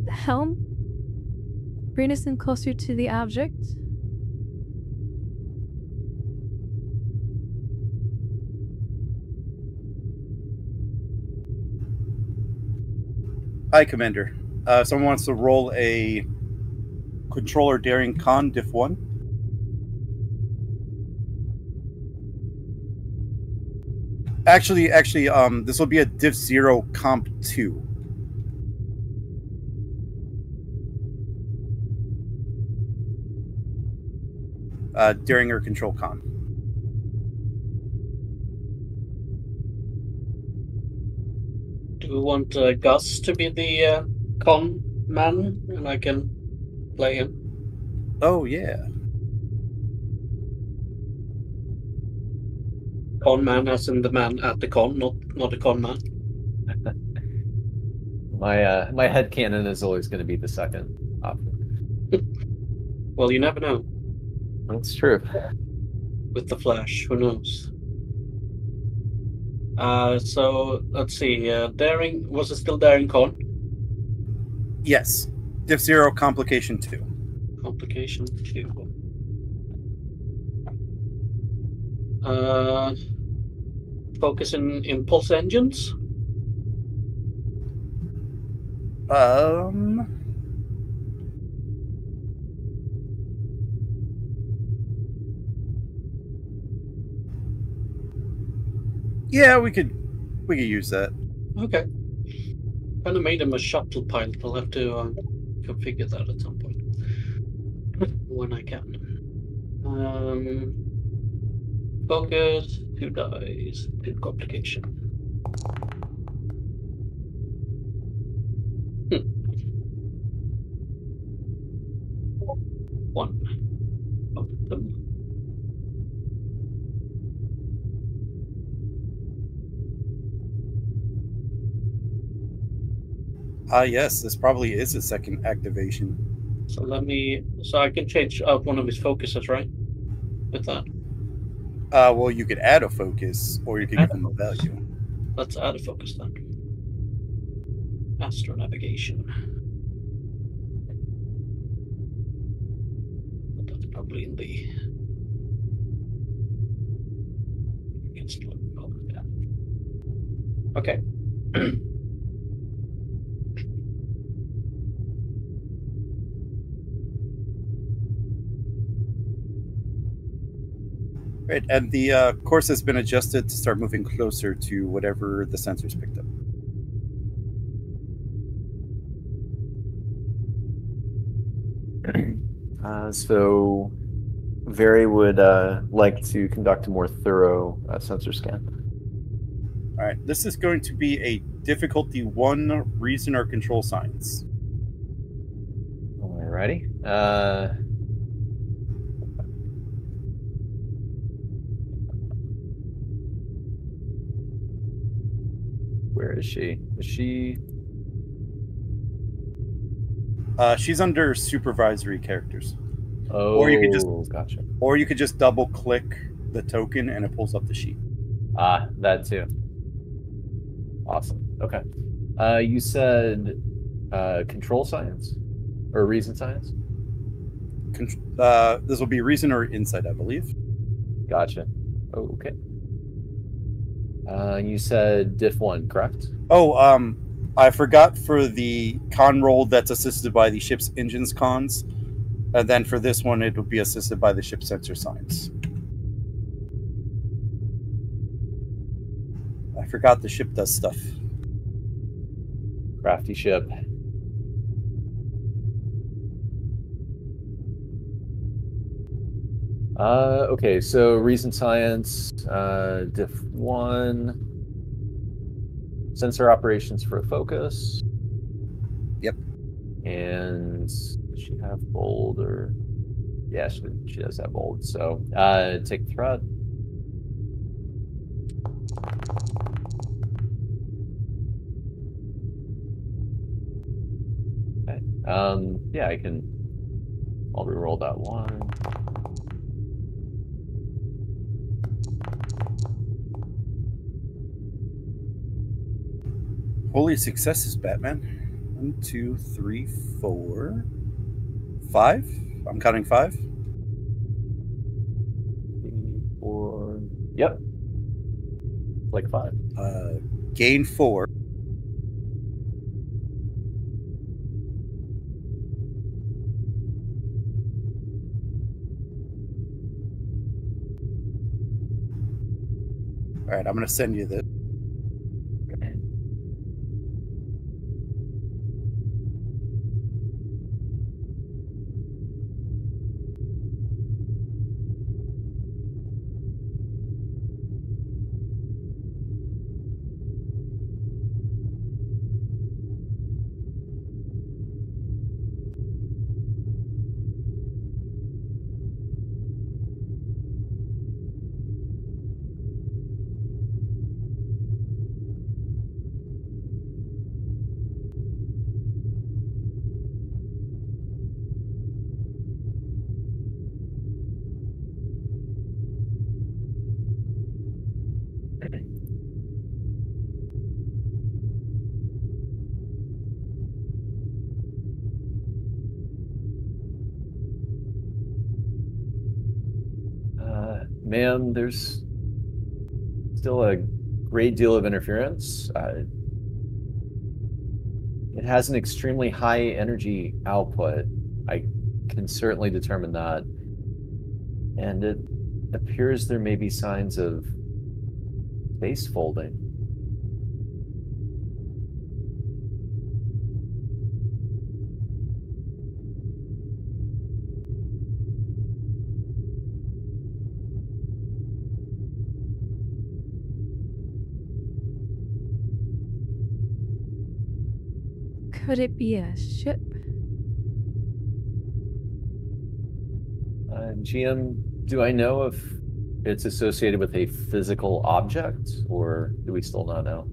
Helm? Bring us in closer to the object. Hi, Commander. Someone wants to roll a controller daring con diff 1. Actually, this will be a diff 0 comp 2. Daring or control con. Do we want Gus to be the con man, and I can play him? Oh, yeah. Con man as in the man at the con, not a con man. My headcanon is always going to be the second option. Well, you never know. That's true. With the Flash, who knows? So let's see. Daring, was it still Daring con? Yes. Diff 0 complication 2. Complication 2. Focus in impulse engines. Yeah, we could use that. Okay. Kind of made him a shuttle pilot. I'll have to configure that at some point when I can. Focus, 2 dice, 2 complication. One of them. Yes, this probably is a second activation. So I can change out one of his focuses, right? With that. Well, you could add a focus, or you could give him a value. Let's add a focus then. Astro navigation. But that's probably in the. Okay. Right, and the course has been adjusted to start moving closer to whatever the sensors picked up. So, Very would like to conduct a more thorough sensor scan. All right, this is going to be a difficulty 1 reason or control science. Alrighty. Where is she? Is she? She's under supervisory characters. Oh, Or you could just gotcha. Or you could just double click the token and it pulls up the sheet. That too. Awesome. Okay. You said control science or reason science? This will be reason or insight, I believe. Gotcha. Oh, okay. You said diff 1, correct? Oh, I forgot for the con roll that's assisted by the ship's engines cons. And then for this one, it would be assisted by the ship sensor science. I forgot the ship does stuff. Crafty ship. Okay, so reason science, diff 1, sensor operations for a focus. Yep. And does she have bold or? Yeah, she does have bold. So take threat. Okay. Yeah, I'll reroll that one. Holy successes, Batman. 1, 2, 3, 4, 5. I'm counting 5. 3, 4. Yep. Like 5. Gain 4. All right, I'm going to send you this. Ma'am, there's still a great deal of interference. It has an extremely high energy output. I can certainly determine that. And it appears there may be signs of base folding. Could it be a ship? GM, do I know if it's associated with a physical object, or do we still not know?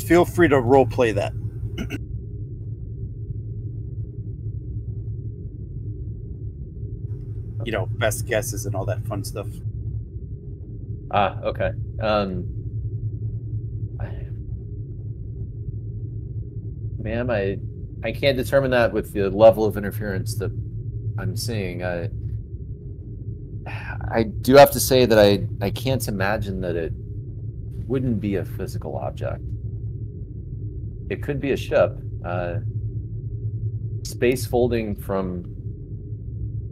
feel free to role play that. You know, best guesses and all that fun stuff. Okay. Ma'am, I can't determine that with the level of interference that I'm seeing. I do have to say that I can't imagine that it wouldn't be a physical object. It could be a ship. Space folding from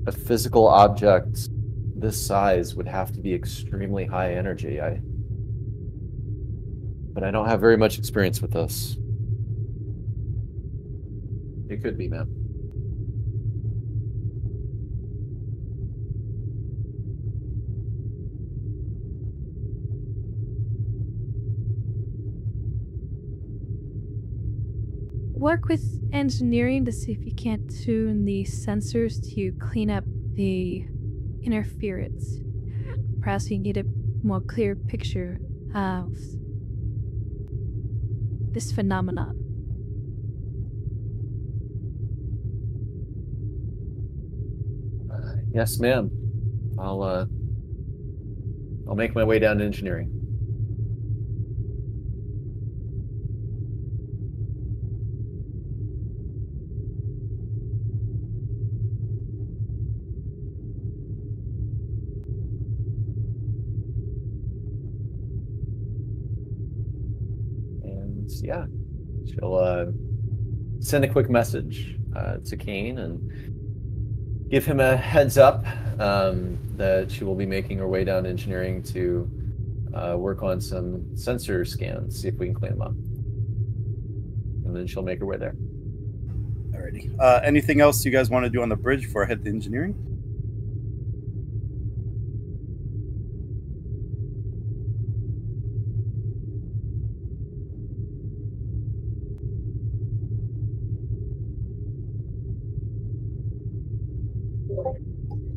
a physical object this size would have to be extremely high energy. But I don't have very much experience with this. It could be, ma'am. Work with engineering to see if you can't tune the sensors to clean up the interference. Perhaps you can get a more clear picture of this phenomenon. Yes, ma'am. I'll make my way down to engineering. And yeah, she'll send a quick message to Kane and give him a heads up that she will be making her way down to engineering to work on some sensor scans, see if we can clean them up. And then she'll make her way there. Alrighty. Anything else you guys want to do on the bridge before I head to engineering?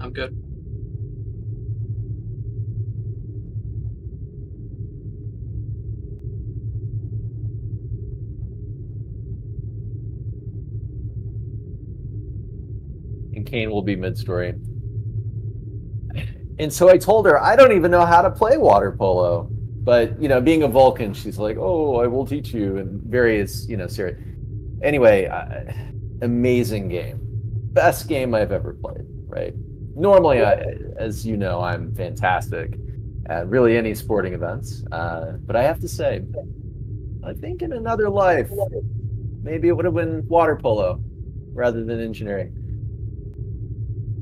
I'm good. And Kane will be mid-story. And so I told her, I don't even know how to play water polo. But, you know, being a Vulcan, she's like, oh, I will teach you. And various, you know, serious. Anyway, amazing game. Best game I've ever played, right? Normally, as you know, I'm fantastic at really any sporting events. But I have to say, I think in another life, maybe it would have been water polo rather than engineering.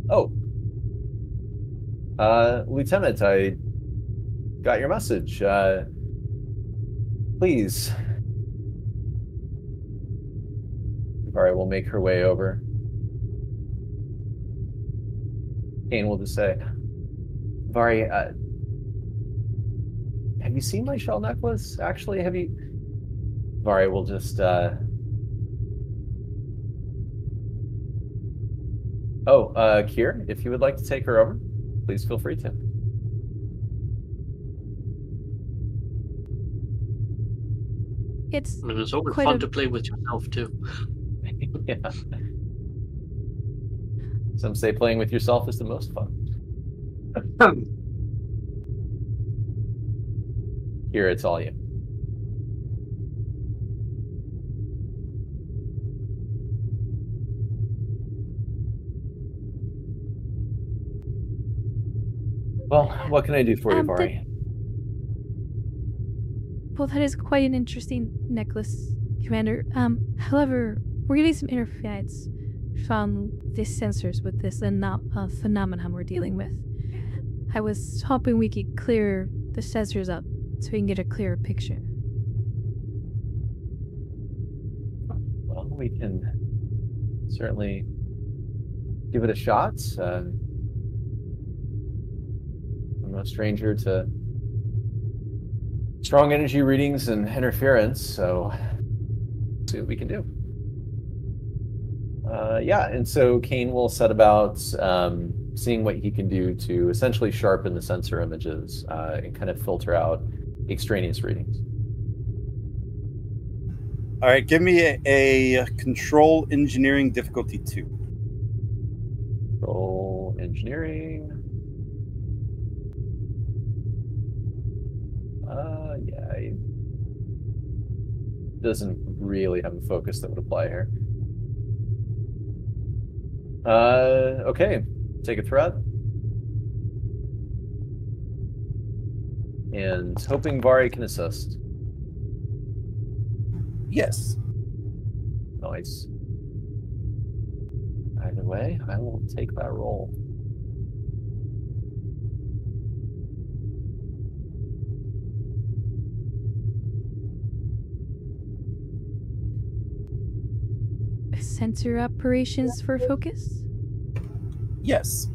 Oh, Lieutenant, I got your message. Please. Vari will make her way over. Kane will just say, Vari, have you seen my shell necklace? Actually, have you? Vari will just, Kier, if you would like to take her over, please feel free to. It's I mean, it's always quite fun to play with yourself too. Yeah. Some say playing with yourself is the most fun. Here, it's all you. Well, what can I do for you, Vari? Well, that is quite an interesting necklace, Commander. However, we're getting some interference from these sensors with this phenomenon we're dealing with. I was hoping we could clear the sensors up so we can get a clearer picture. Well, we can certainly give it a shot. I'm no stranger to strong energy readings and interference, so see what we can do. Yeah, and so Kane will set about seeing what he can do to essentially sharpen the sensor images and kind of filter out extraneous readings. All right, give me a control engineering difficulty 2. Roll engineering. Yeah, it doesn't really have a focus that would apply here. Okay, take a threat. And hoping Vari can assist. Yes. Nice. Either way, I will take that roll. Sensor operations for focus? Yes.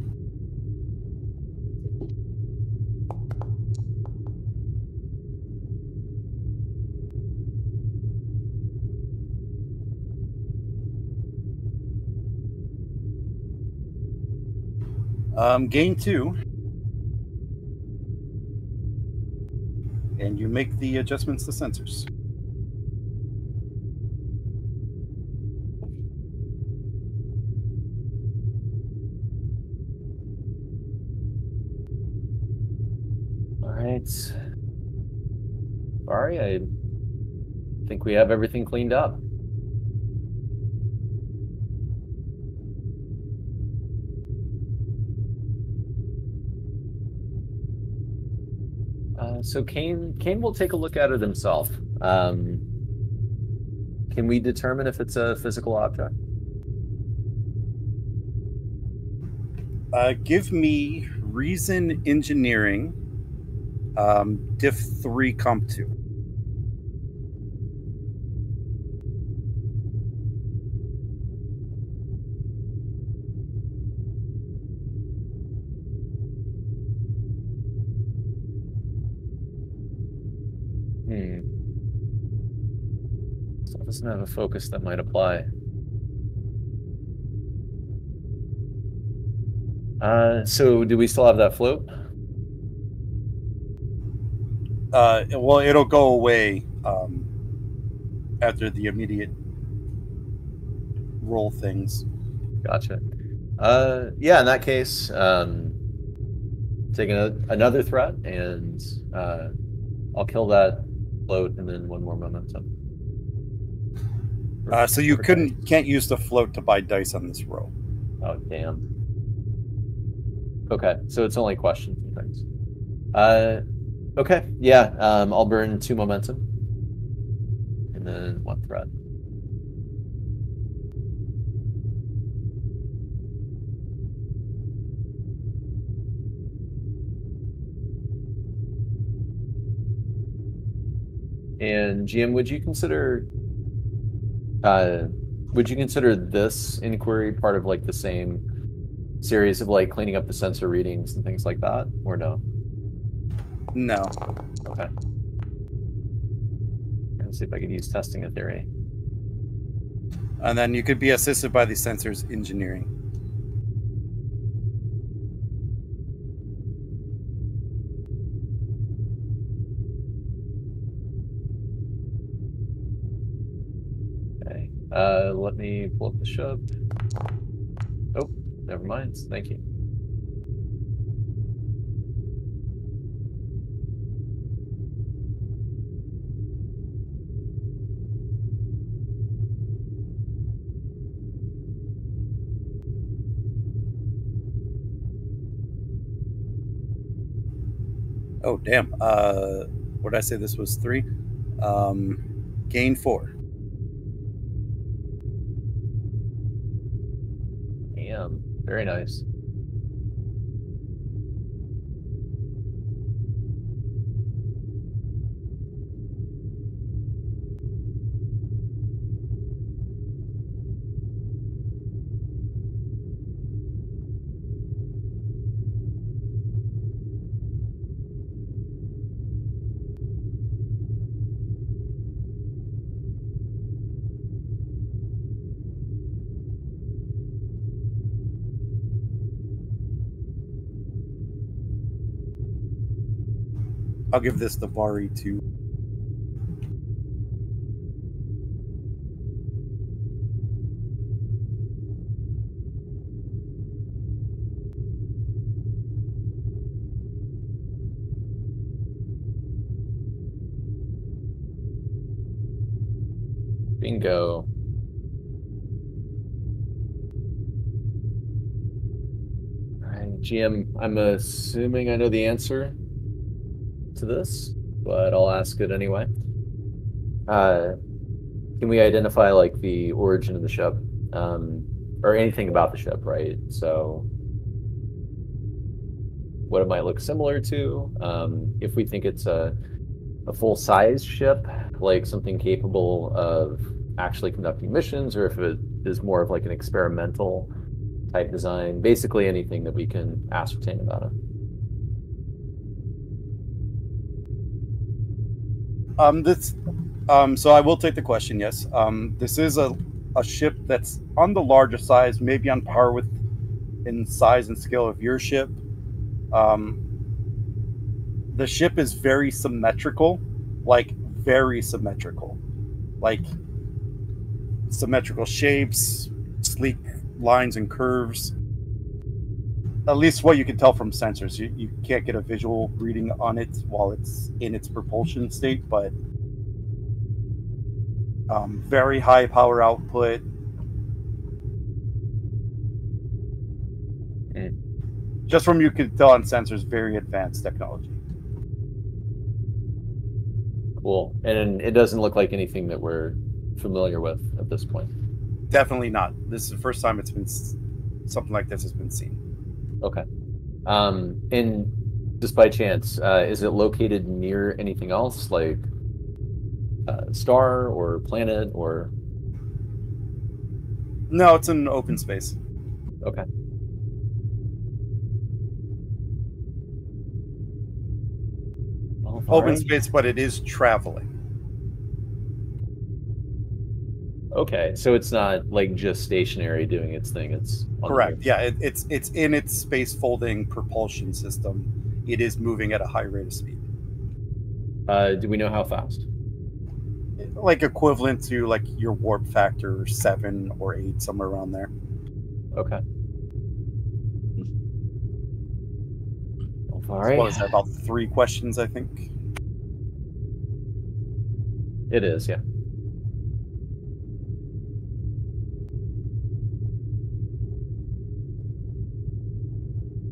Gain 2. And you make the adjustments to sensors. All right. Vari, I think we have everything cleaned up. So Kane will take a look at it himself. Can we determine if it's a physical object? Give me reason engineering, diff 3 comp 2. So it doesn't have a focus that might apply. So do we still have that float? Well, it'll go away after the immediate roll things. Gotcha. Yeah, in that case, taking another threat, and I'll kill that float, and then one more momentum. So you can't use the float to buy dice on this roll. Oh, damn. Okay, so it's only questions and things. Okay, yeah, I'll burn 2 momentum, and then 1 threat. And GM, would you consider this inquiry part of like the same series of like cleaning up the sensor readings and things like that, or no? No. Okay. Let's see if I could use testing a theory. And then you could be assisted by the sensors engineering. Okay. Let me pull up the ship. Oh, never mind. Thank you. Oh, damn. What did I say? This was 3. Gain 4. Damn. Very nice. I'll give this the Vari 2. Bingo. All right, GM, I'm assuming I know the answer to this, but I'll ask it anyway. Can we identify like the origin of the ship, or anything about the ship, right? So, what it might look similar to, if we think it's a full-size ship, like something capable of actually conducting missions, or if it is more of like an experimental type design. Basically, anything that we can ascertain about it. So I will take the question. Yes, this is a ship that's on the larger size, maybe on par with in size and scale of your ship. The ship is very symmetrical, like very symmetrical, like symmetrical shapes, sleek lines and curves. At least what you can tell from sensors. You can't get a visual reading on it while it's in its propulsion state, but very high power output. Just from you can tell on sensors, very advanced technology. Cool. And it doesn't look like anything that we're familiar with at this point. Definitely not. This is the first time it's been something like this has been seen. Okay. And just by chance, is it located near anything else, like a star or planet or? No, it's in open space. Okay. Open space, but it is traveling. Okay, so it's not like just stationary doing its thing. It's correct. Yeah, it's in its space folding propulsion system. It is moving at a high rate of speed. Do we know how fast? Like equivalent to like your warp factor 7 or 8, somewhere around there. Okay. All right. What was that, about 3 questions, I think? It is, yeah.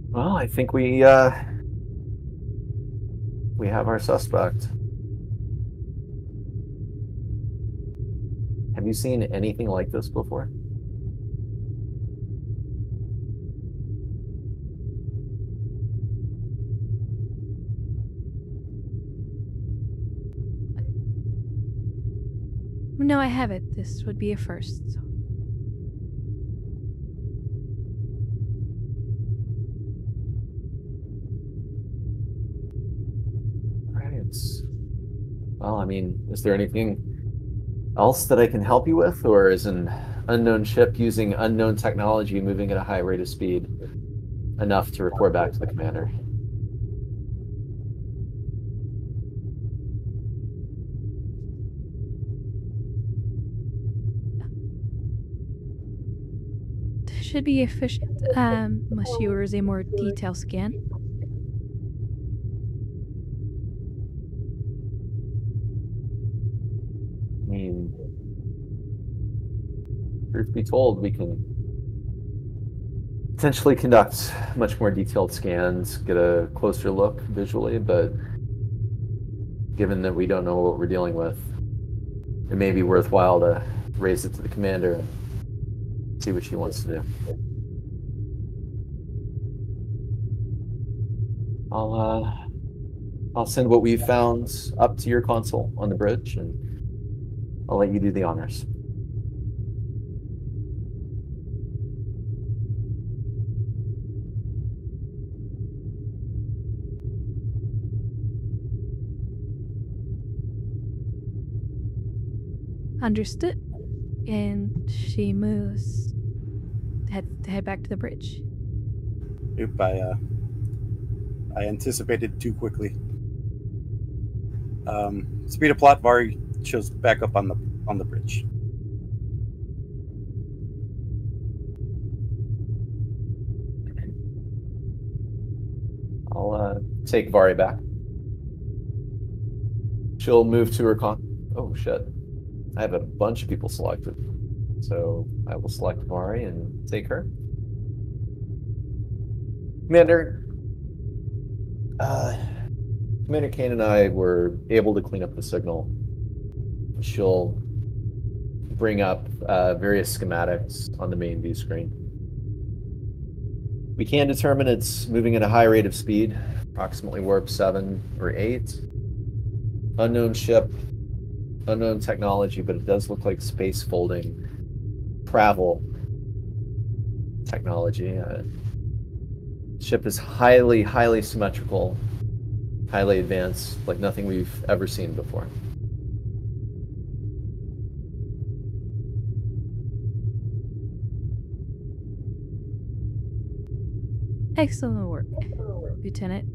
Well, I think we have our suspect. Have you seen anything like this before? No, I haven't. This would be a first. So. Right. Well, I mean, is there anything else that I can help you with, or is an unknown ship using unknown technology moving at a high rate of speed enough to report back to the commander? Should be efficient, unless yours a more detailed scan. I mean, truth be told, we can potentially conduct much more detailed scans, get a closer look visually, but given that we don't know what we're dealing with, it may be worthwhile to raise it to the commander and see what she wants to do. I'll send what we've found up to your console on the bridge, and I'll let you do the honors. Understood. And she moves to head back to the bridge. Oop, I anticipated too quickly. Speed of plot, Vari shows back up on the bridge. I'll take Vari back. She'll move to her oh shit. I have a bunch of people selected. So I will select Vari and take her. Commander, Commander Kane and I were able to clean up the signal. She'll bring up various schematics on the main view screen. We can determine it's moving at a high rate of speed, approximately warp 7 or 8. Unknown ship, unknown technology, but it does look like space folding travel technology. Ship is highly, highly symmetrical, highly advanced, like nothing we've ever seen before. Excellent work, Lieutenant.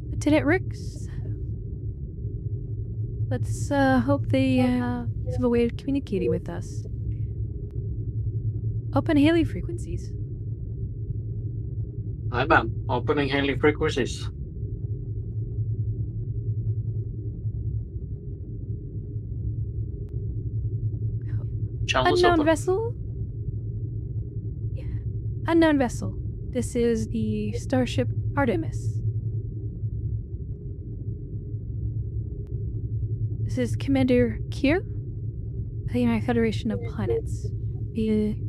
Lieutenant Ricks, let's hope they have a way of communicating with us. Open Haley frequencies. Hi, ma'am. Opening hailing frequencies. Channels Unknown open. vessel? Unknown vessel. This is the starship Artemis. This is Commander Kier, the United Federation of Planets. We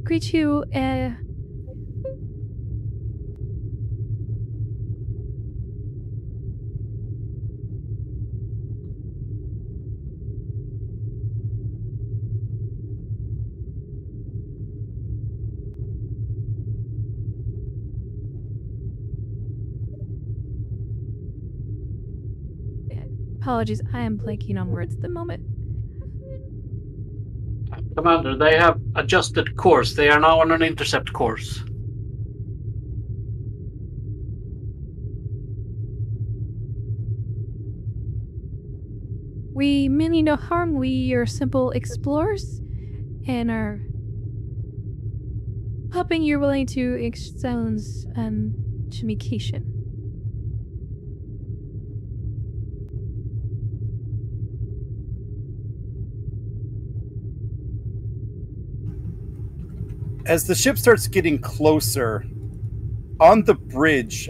greet you, apologies, I am blanking on words at the moment. Commander, they have adjusted course. They are now on an intercept course. We mean you no harm. We are simple explorers and are hoping you're willing to exchange communication. As the ship starts getting closer, on the bridge,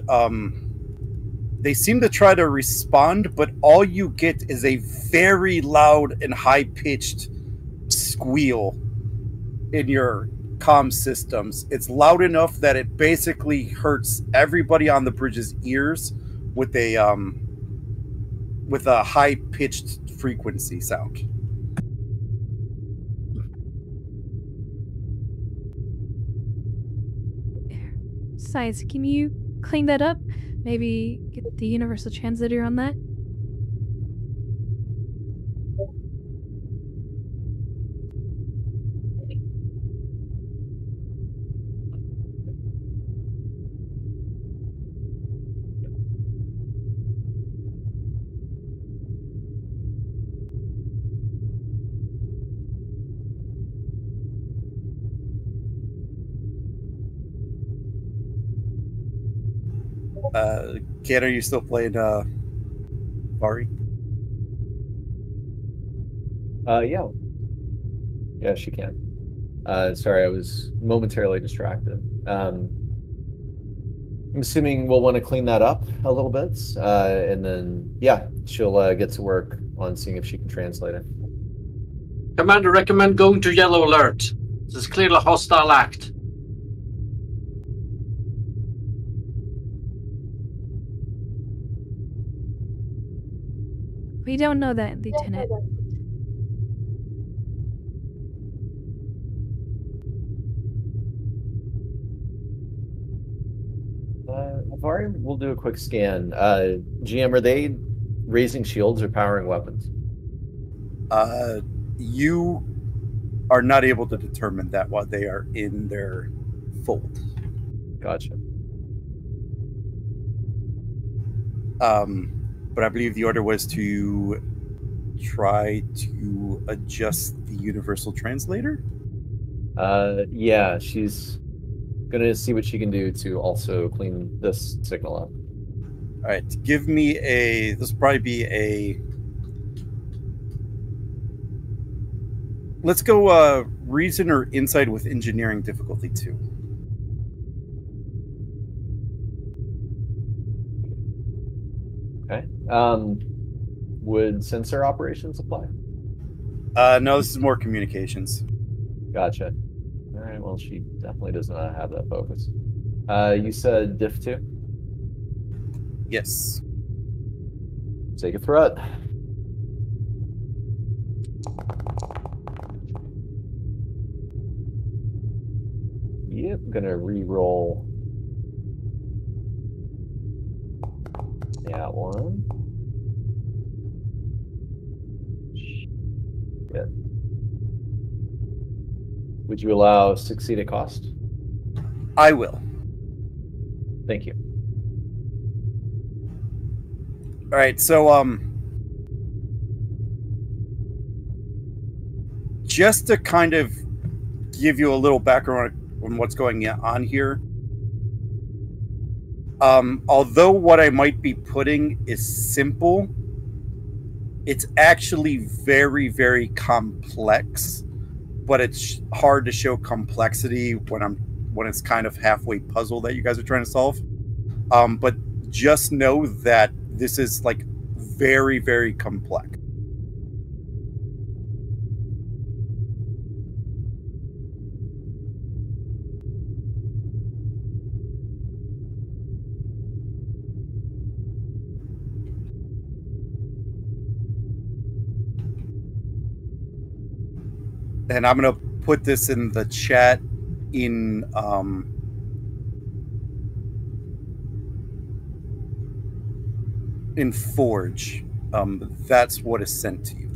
they seem to try to respond, but all you get is a very loud and high-pitched squeal in your comm systems. It's loud enough that it basically hurts everybody on the bridge's ears with a high-pitched frequency sound. Besides, can you clean that up? Maybe get the universal translator on that? Ken, are you still playing Vari? Yeah. Yeah, she can. Sorry, I was momentarily distracted. I'm assuming we'll want to clean that up a little bit, and then, yeah, she'll get to work on seeing if she can translate it. Commander, recommend going to yellow alert. This is clearly a hostile act. We don't know that, Lieutenant. Vari, we'll do a quick scan. GM, are they raising shields or powering weapons? You are not able to determine that while they are in their fold. Gotcha. But I believe the order was to try to adjust the universal translator. Yeah, she's gonna see what she can do to also clean this signal up. All right, give me a. This will probably be a. Let's go reason or insight with engineering difficulty 2. Okay. Would sensor operations apply? No, this is more communications. Gotcha. All right. Well, she definitely does not have that focus. You said diff 2? Yes. Take a threat. Yep, I'm gonna re-roll that one. Shit. Would you allow succeed at cost? I will. Thank you. All right, so just to kind of give you a little background on what's going on here. Although what I might be putting is simple, it's actually very, very complex. But it's hard to show complexity when it's kind of halfway puzzle that you guys are trying to solve. But just know that this is like very, very complex. And I'm going to put this in the chat in Forge. That's what is sent to you.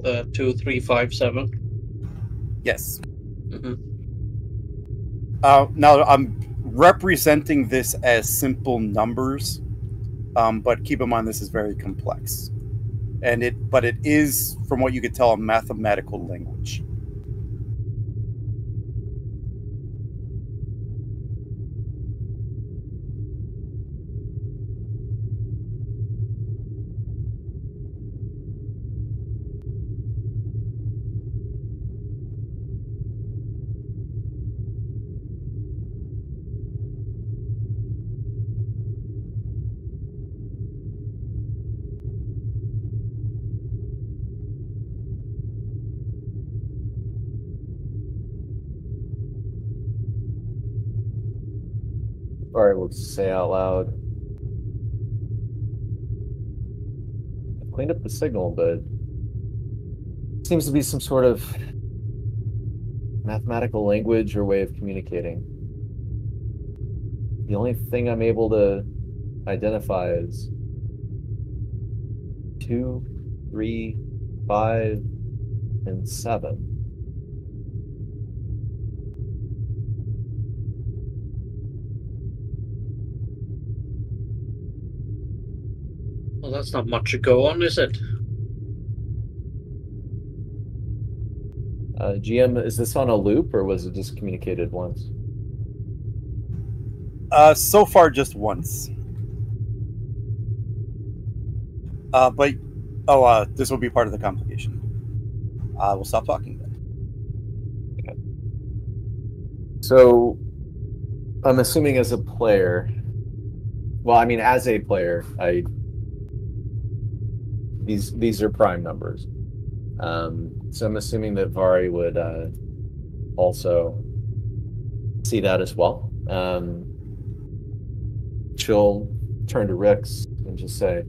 The 2357. Yes. Mm-hmm. Now I'm representing this as simple numbers, but keep in mind this is very complex, but it is, from what you could tell, a mathematical language. All right, we'll just say out loud. I've cleaned up the signal, but it seems to be some sort of mathematical language or way of communicating. The only thing I'm able to identify is 2, 3, 5, and 7. Well, that's not much to go on, is it? GM, is this on a loop or was it just communicated once? So far, just once. But this will be part of the complication. We'll stop talking then. Okay. So, I'm assuming as a player. Well, I mean, as a player, these are prime numbers. So I'm assuming that Vari would also see that as well. She'll turn to Rix and just say,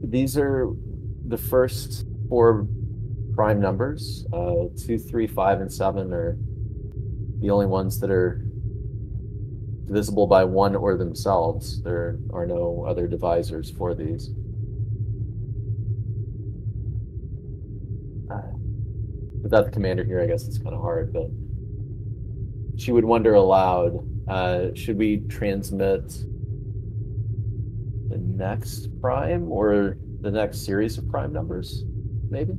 these are the first 4 prime numbers. 2, 3, 5, and 7 are the only ones that are divisible by 1 or themselves. There are no other divisors for these. Without the commander here, I guess it's kind of hard, but she would wonder aloud, should we transmit the next prime or the next series of prime numbers, maybe?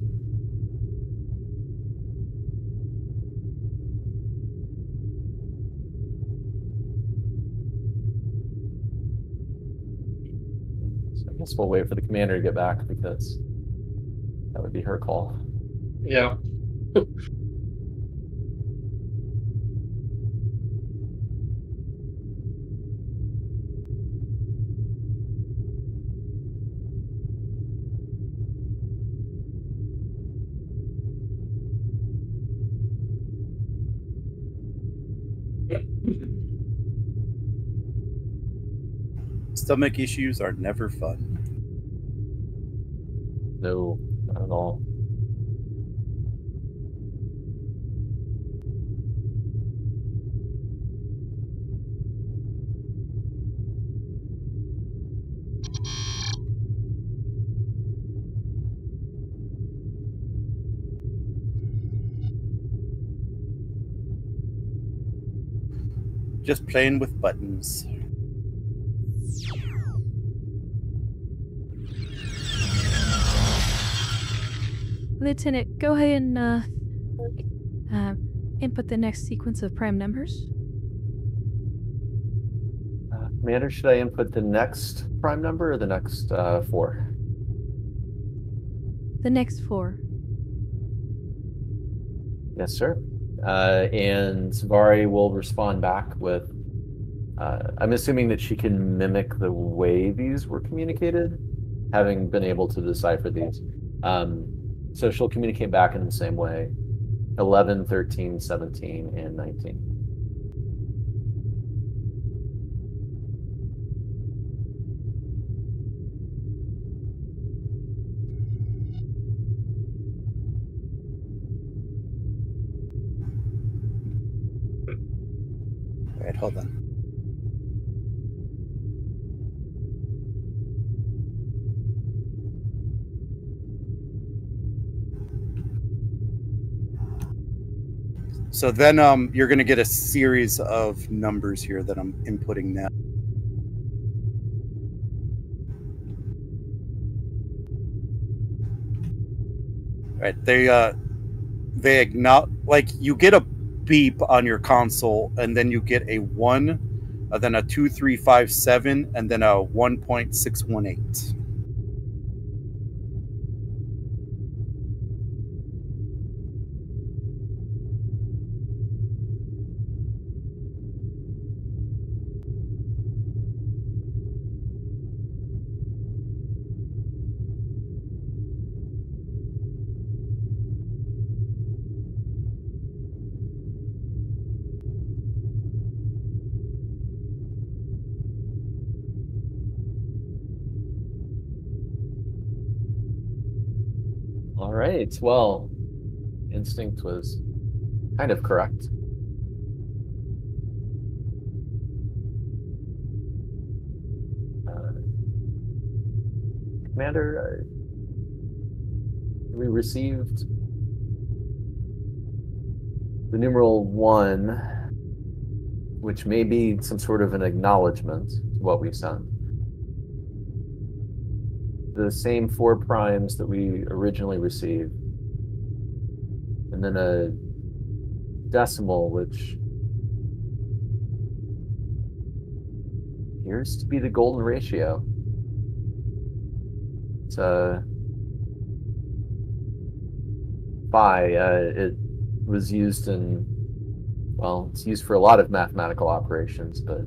guess we'll wait for the commander to get back because that would be her call. Yeah. Stomach issues are never fun. No, not at all. Just playing with buttons. Lieutenant, go ahead and input the next sequence of prime numbers. Commander, should I input the next prime number or the next 4? The next 4. Yes, sir. And Savari will respond back with, I'm assuming that she can mimic the way these were communicated, having been able to decipher these. So she'll communicate back in the same way, 11, 13, 17, and 19. Alright, hold on. So then you're going to get a series of numbers here that I'm inputting now. Right, they acknowledge, like, you get a beep on your console, and then you get a 1, then a 2357, and then a 1.618. All right. Well, instinct was kind of correct. Commander, we received the numeral 1, which may be some sort of an acknowledgement to what we sent. The same 4 primes that we originally received. And then a decimal, which appears to be the golden ratio. It's phi. It was used in, well, it's used for a lot of mathematical operations, but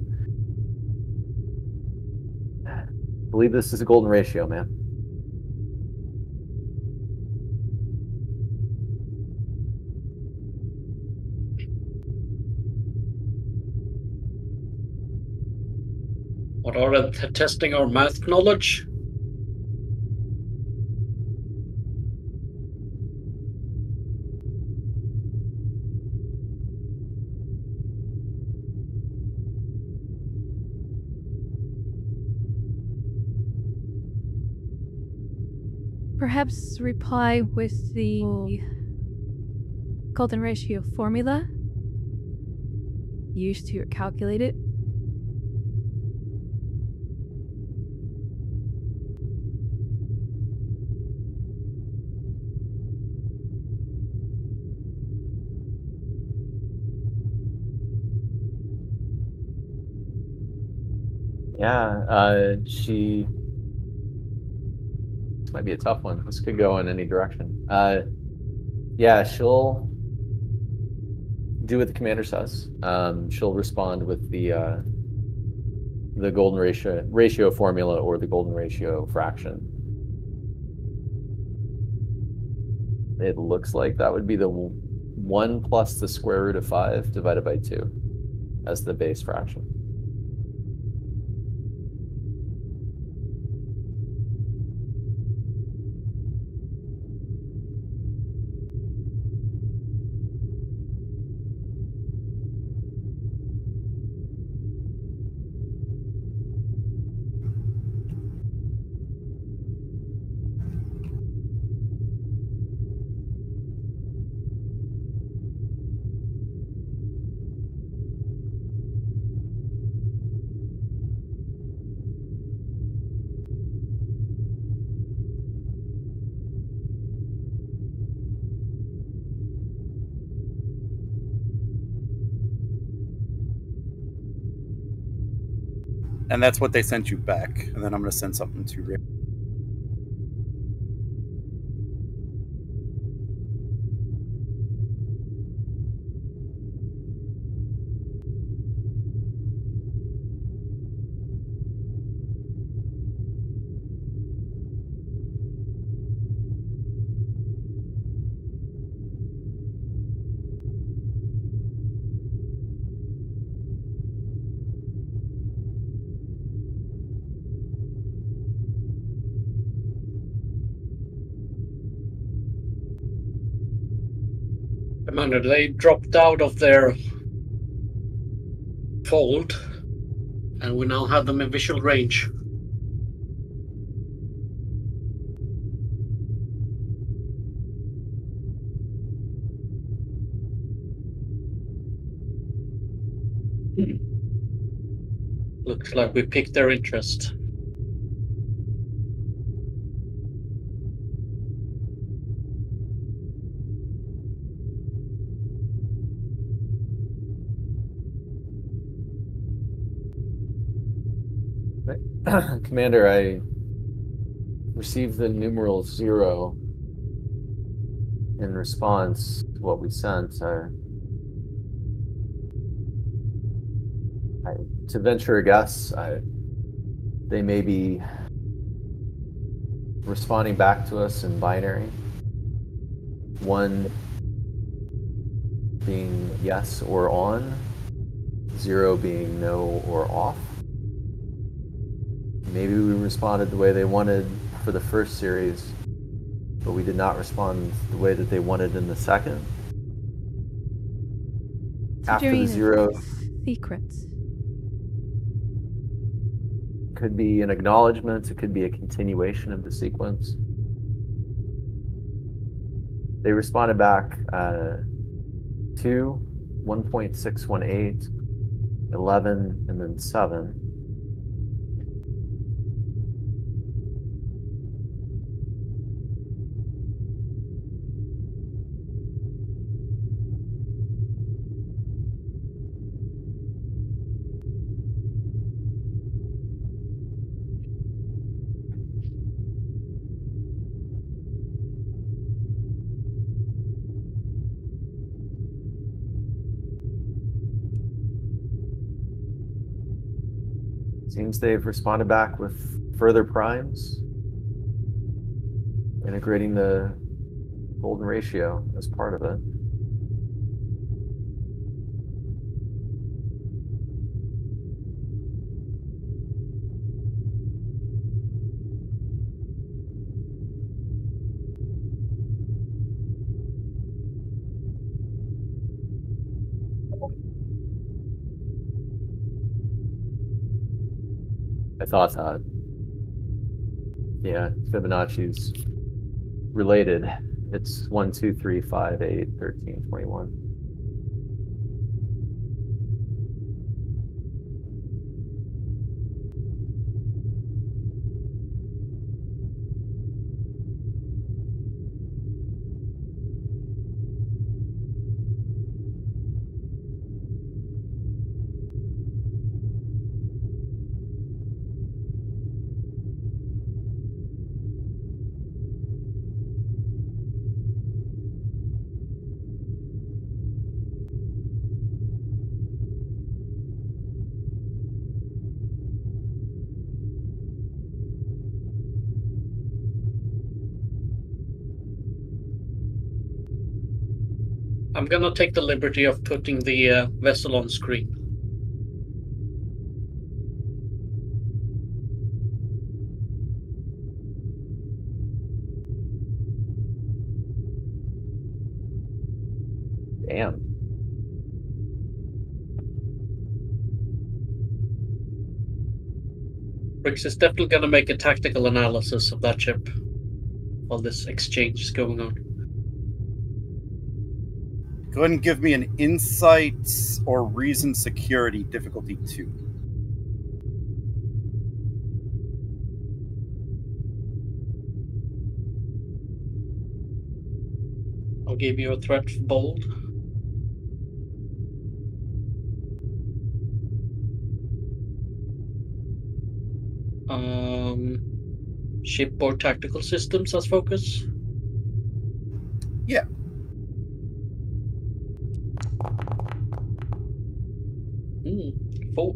I believe this is a golden ratio, man. What are they testing our math knowledge? Perhaps reply with the golden ratio formula used to calculate it. Yeah, she might be a tough one. This could go in any direction. Yeah, she'll do what the commander says. She'll respond with the golden ratio formula or the golden ratio fraction. It looks like that would be the 1 plus the square root of 5 divided by 2 as the base fraction. And that's what they sent you back. And then I'm going to send something to Ray. Commander, they dropped out of their fold, and we now have them in visual range. Looks like we piqued their interest. Commander, I received the numeral 0 in response to what we sent. To venture a guess, they may be responding back to us in binary. 1 being yes or on, 0 being no or off. Maybe we responded the way they wanted for the first series, but we did not respond the way that they wanted in the second. After the 0, secrets. could be an acknowledgement, it could be a continuation of the sequence. They responded back 2, 1.618, 11, and then 7. Seems they've responded back with further primes, integrating the golden ratio as part of it. I thought that. Yeah, Fibonacci's related. It's 1, 2, 3, 5, 8, 13, 21. I'm gonna take the liberty of putting the vessel on screen. Damn. Briggs is definitely gonna make a tactical analysis of that ship while this exchange is going on. Go ahead and give me an insight or reason security difficulty 2. I'll give you a threat for bold. Shipboard tactical systems as focus. Yeah. Hmm. 4.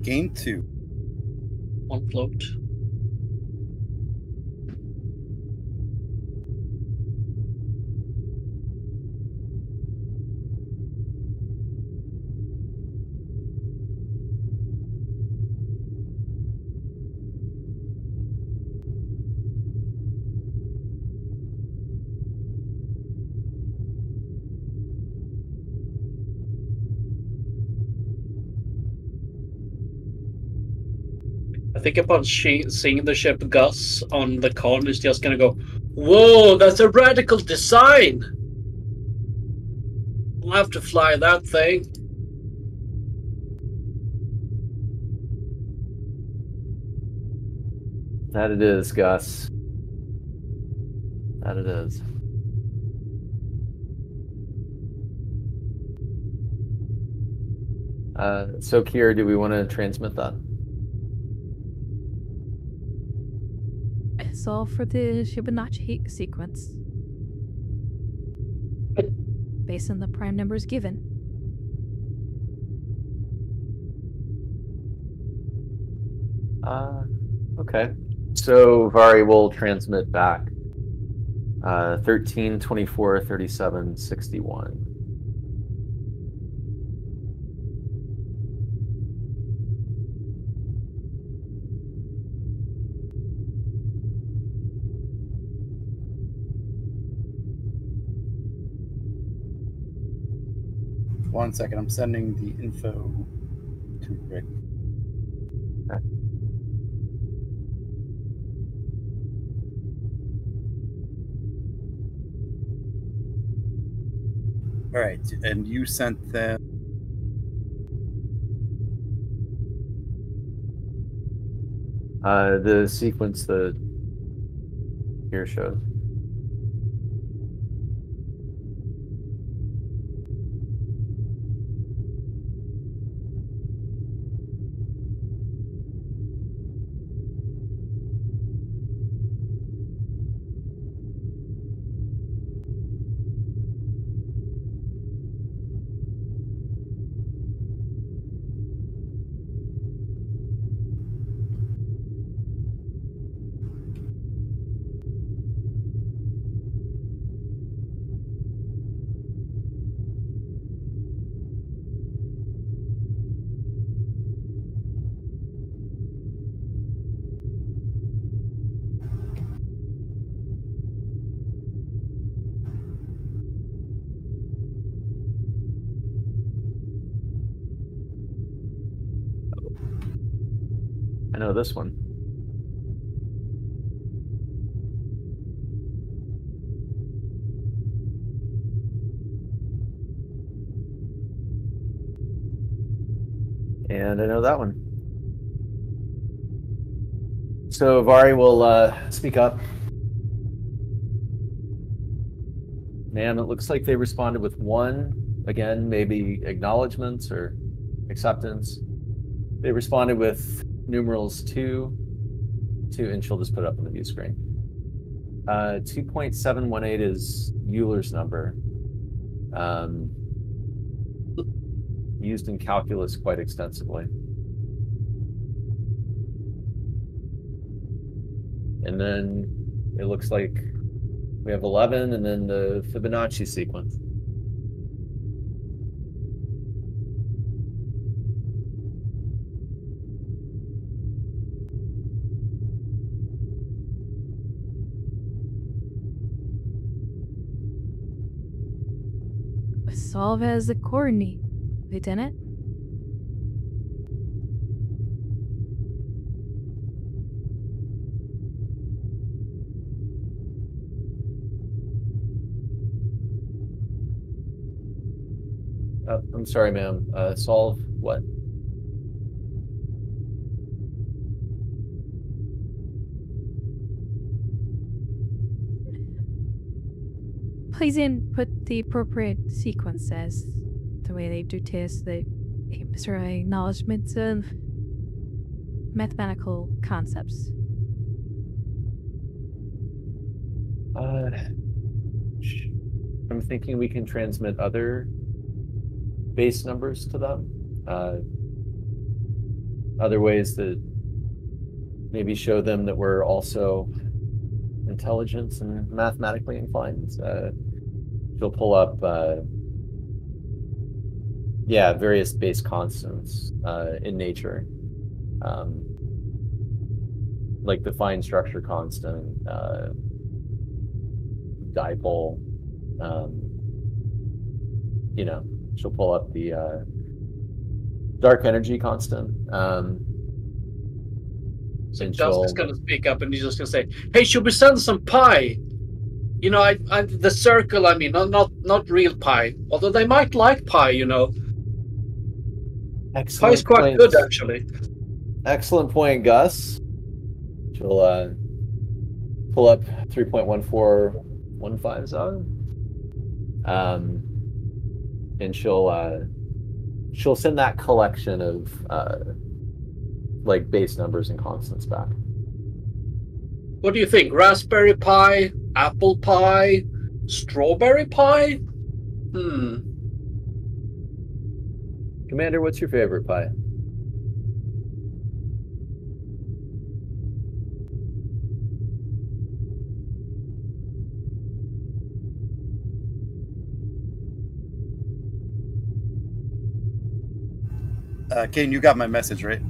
Gain 2. 1 float. I think upon seeing the ship Gus on the con is just gonna go, whoa, that's a radical design! We'll have to fly that thing. That it is, Gus. That it is. So, Kier, do we want to transmit that? It's all for the Fibonacci sequence. Based on the prime numbers given. Okay. So, Vari will transmit back 13, 24, 37, 61. One second, I'm sending the info to Rick. Okay. All right, and you sent them. The sequence that here showed. I know this one. And I know that one. So Vari will speak up. Ma'am, it looks like they responded with 1. Again, maybe acknowledgements or acceptance. They responded with numerals 2, and she'll just put it up on the view screen. 2.718 is Euler's number. Used in calculus quite extensively. And then it looks like We have 11, and then the Fibonacci sequence. Solve as a coordinate, Lieutenant. I'm sorry, ma'am. Solve what? Please input the appropriate sequence as the way they do tests the acknowledgement of mathematical concepts. I'm thinking we can transmit other base numbers to them. Other ways that maybe show them that we're also intelligent and mathematically inclined. She'll pull up, various base constants in nature, like the fine structure constant, dipole. She'll pull up the dark energy constant. So Dusk is going to speak up and he's just going to say, "Hey, should we send some pie? You know, the circle. I mean, not real pie. Although they might like pie, you know. Excellent pie is quite point. good, actually." Excellent point, Gus. She'll pull up 3.1415 and she'll send that collection of like base numbers and constants back. What do you think? Raspberry pie, apple pie, strawberry pie? Commander, what's your favorite pie? Kane, you got my message, right?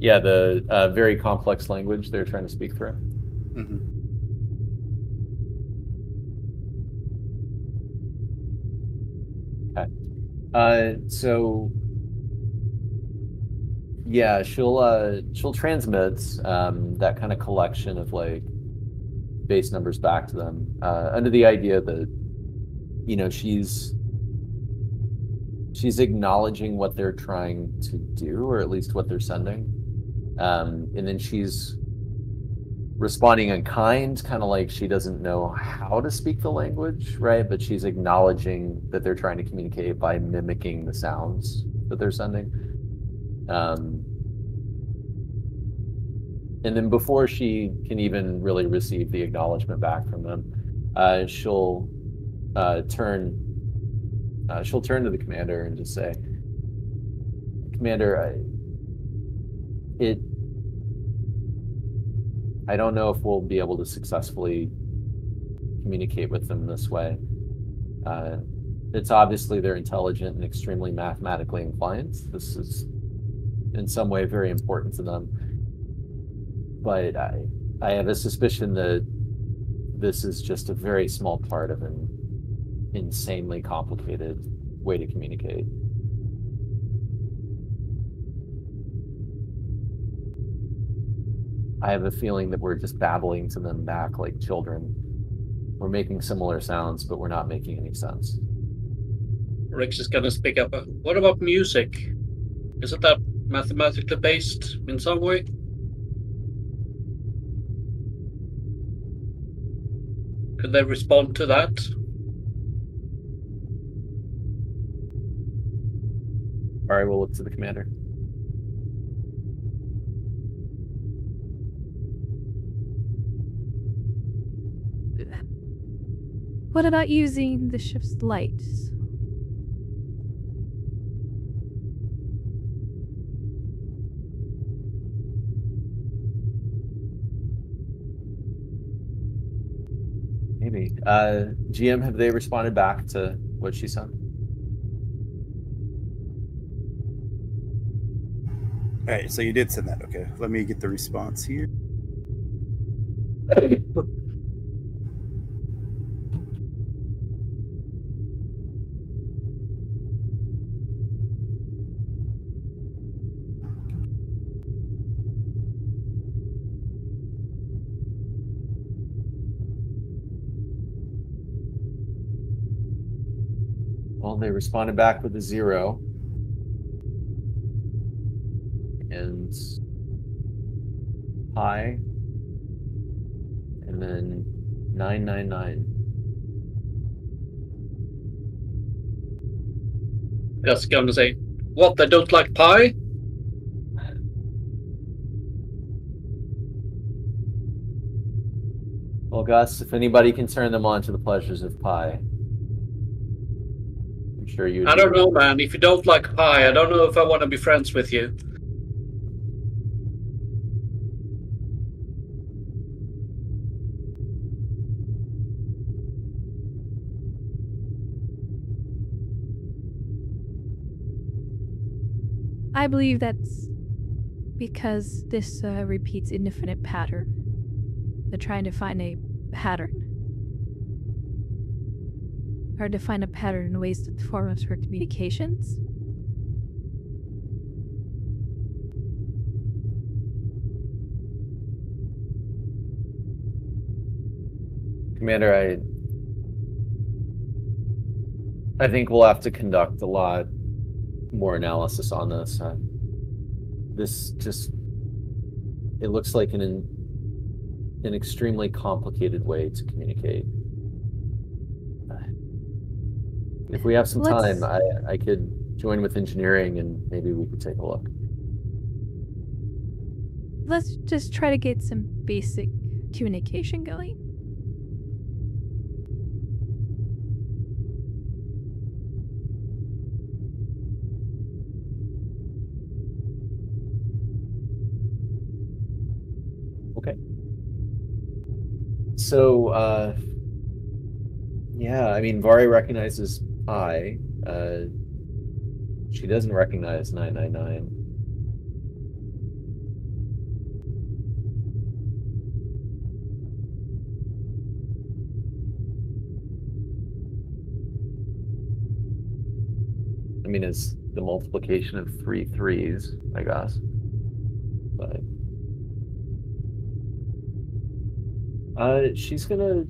Yeah, the very complex language they're trying to speak through. Mm-hmm. Okay. So yeah, she'll transmit that kind of collection of like base numbers back to them under the idea that she's acknowledging what they're trying to do, or at least what they're sending, and then she's responding in kind, kind of like she doesn't know how to speak the language, right? But she's acknowledging that they're trying to communicate by mimicking the sounds that they're sending. And then before she can even really receive the acknowledgement back from them, she'll turn to the commander and just say, "Commander, I don't know if we'll be able to successfully communicate with them this way. It's obviously they're intelligent and extremely mathematically inclined. This is in some way very important to them. But I have a suspicion that this is just a very small part of an insanely complicated way to communicate." I have a feeling that we're just babbling to them back like children. We're making similar sounds, but we're not making any sense. Rix is going to speak up. What about music? Isn't that mathematically based in some way? Could they respond to that? All right, we'll look to the commander. What about using the ship's lights? Maybe. GM, have they responded back to what she sent? All right, so you did send that. Okay, let me get the response here. Well, they responded back with a 0. And pi. And then 999. Just gonna say, what, they don't like pie? Well, Gus, if anybody can turn them on to the pleasures of pi, I'm sure you. I don't know, man. If you don't like pie, I don't know if I want to be friends with you. I believe that's because this repeats indefinite pattern. They're trying to find a pattern. Or to find a pattern in ways that form us for communications. Commander, I think we'll have to conduct a lot more analysis on this. This just, it looks like an extremely complicated way to communicate. If we have some time, I could join with engineering and maybe we could take a look. Let's just try to get some basic communication going. Okay. So, yeah, I mean, Vari recognizes pi. She doesn't recognize 999. I mean, it's the multiplication of 3 3s, I guess. But she's gonna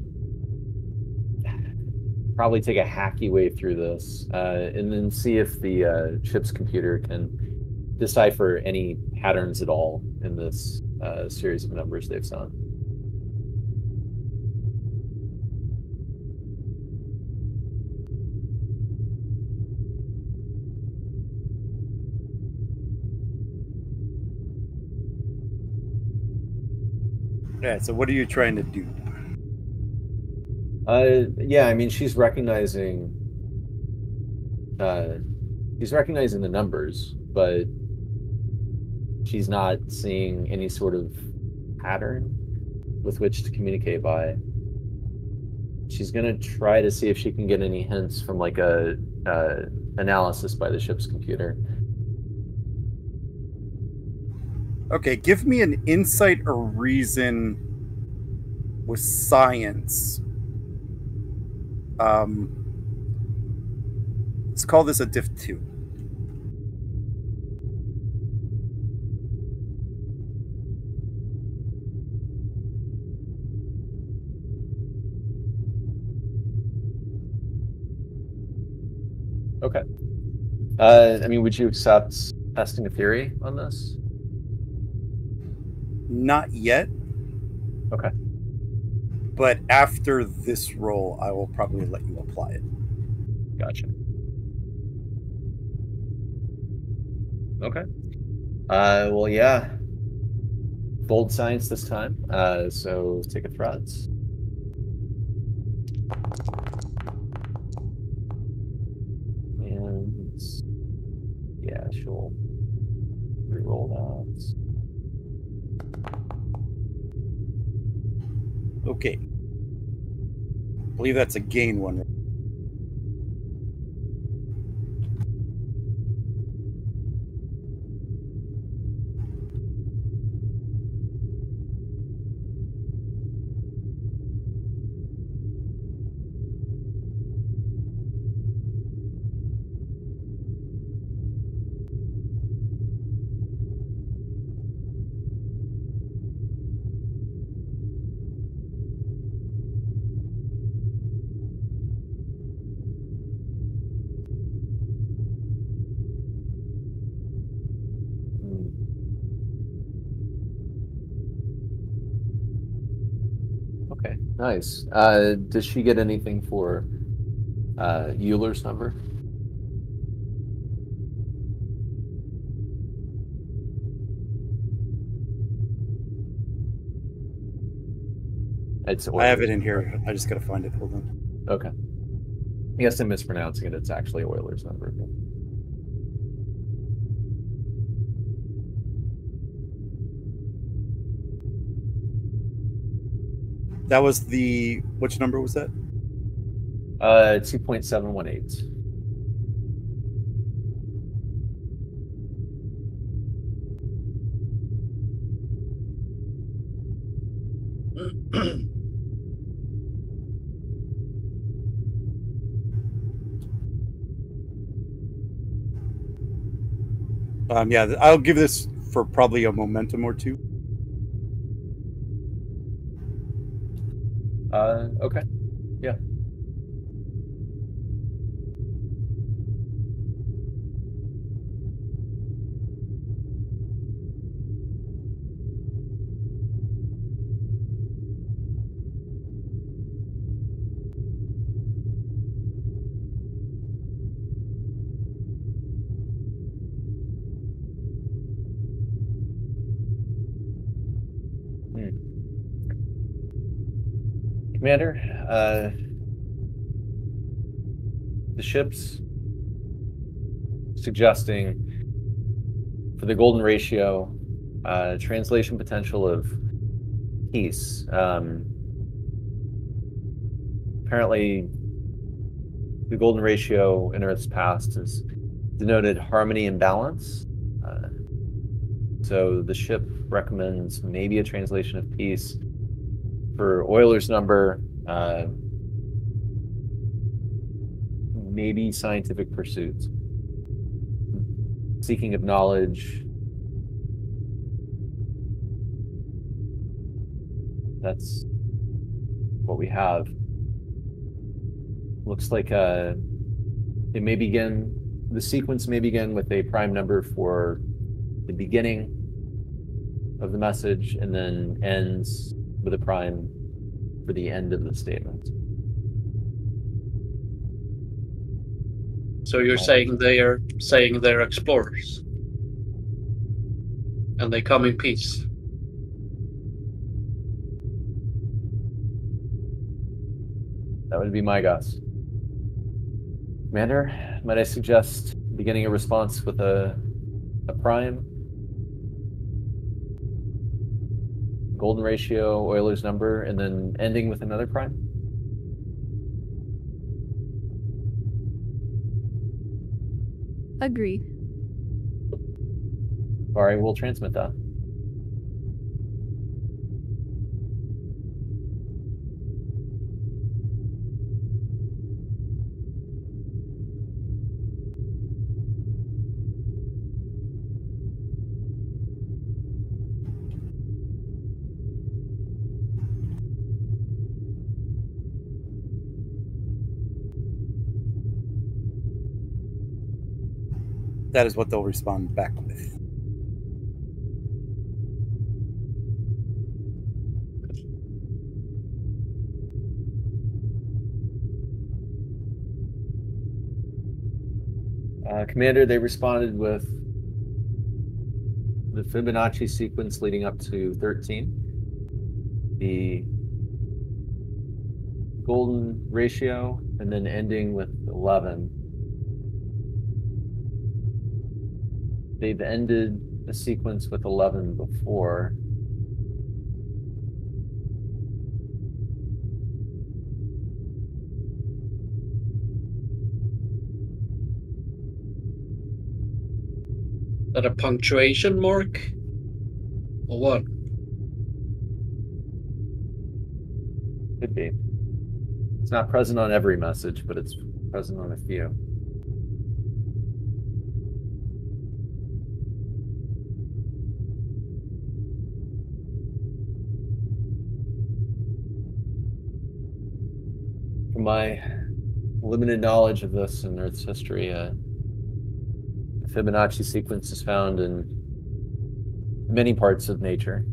probably take a hacky way through this, and then see if the ship's computer can decipher any patterns at all in this series of numbers they've sent. Yeah, so what are you trying to do? Yeah, I mean, she's recognizing the numbers, but she's not seeing any sort of pattern with which to communicate by. She's gonna try to see if she can get any hints from like a analysis by the ship's computer. Okay, give me an insight or reason with science. Let's call this a diff 2. Okay. I mean, would you accept testing a theory on this? Not yet. Okay. But after this roll, I will probably let you apply it. Gotcha. Okay. Well, yeah. Bold science this time. So take a threats. And yeah, she'll re-roll that. Okay. believe that's a gain one. Okay, nice. Does she get anything for Euler's number? I have it in here. I just gotta find it. Hold on. Okay. I guess I'm mispronouncing it. It's actually Euler's number. That was the which number was that? 2.718. Yeah, I'll give this for probably a momentum or two. Okay. Yeah. Commander, the ship's suggesting for the golden ratio, translation potential of peace. Apparently, the golden ratio in Earth's past has denoted harmony and balance. So the ship recommends maybe a translation of peace. For Euler's number, maybe scientific pursuits, seeking of knowledge. That's what we have. Looks like it may begin, the sequence may begin with a prime number for the beginning of the message and then ends with a prime for the end of the statement. So you're saying they're explorers, and they come in peace. That would be my guess. Commander, might I suggest beginning a response with a prime? Golden ratio, Euler's number, and then ending with another prime? Agreed. All right, we'll transmit that. That is what they'll respond back with. Commander, they responded with the Fibonacci sequence leading up to 13, the golden ratio, and then ending with 11. They've ended a sequence with 11 before. that a punctuation mark? Or what? Could be. It's not present on every message, but it's present on a few. From my limited knowledge of this in Earth's history, the Fibonacci sequence is found in many parts of nature.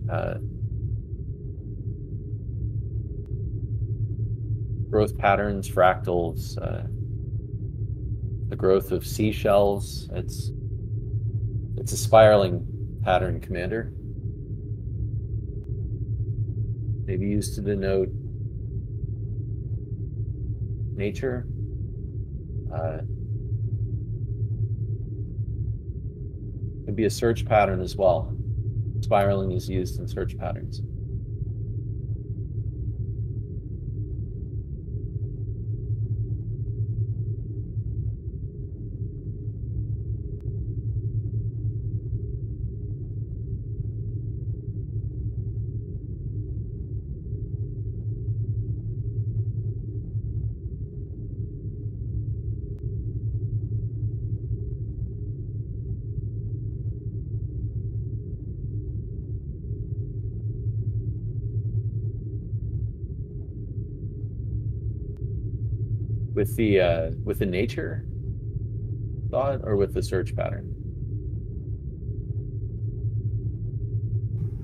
Growth patterns, fractals, the growth of seashells. It's a spiraling pattern, Commander. Maybe used to denote nature. Could be a search pattern as well. Spiraling is used in search patterns. With the nature thought or with the search pattern?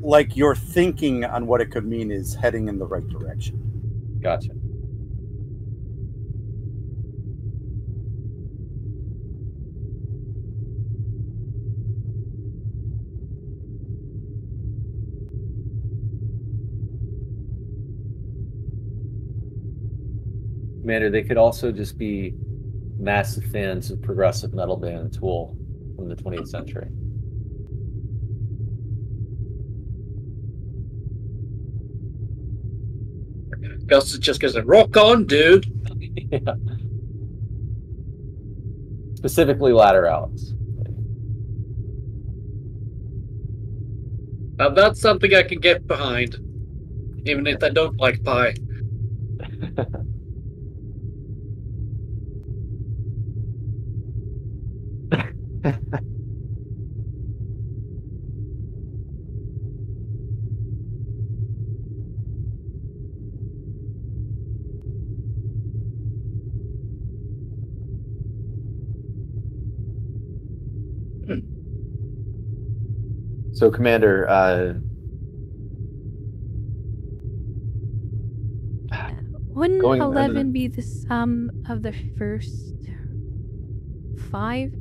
Like your thinking on what it could mean is heading in the right direction. Gotcha. Commander, they could also just be massive fans of progressive metal band Tool from the 20th century. Gus is just gonna say, rock on, dude. Yeah. Specifically Lateralis. Now that's something I can get behind, even if I don't like pie. So, Commander, wouldn't Going 11 be the sum of the first 5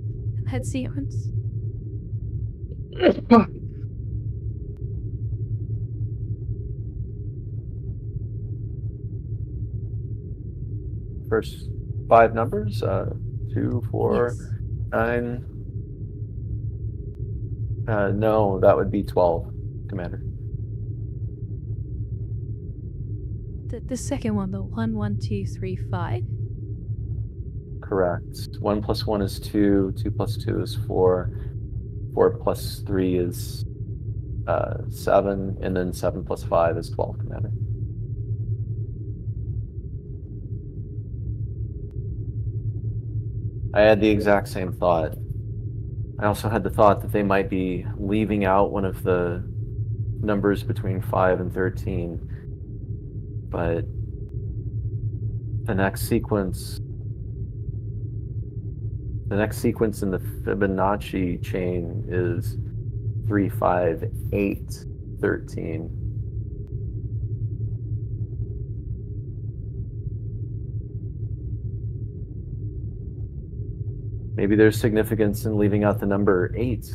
head sequence? first 5 numbers, 2, 4, Yes. 9. No, that would be 12, Commander. The second one, the 1, 1, 2, 3, 5. Correct. 1 plus 1 is 2. 2 plus 2 is 4. 4 plus 3 is 7. And then 7 plus 5 is 12, Commander. I had the exact same thought. I also had the thought that they might be leaving out one of the numbers between 5 and 13. But the next sequence in the Fibonacci chain is 3, 5, 8, 13. Maybe there's significance in leaving out the number 8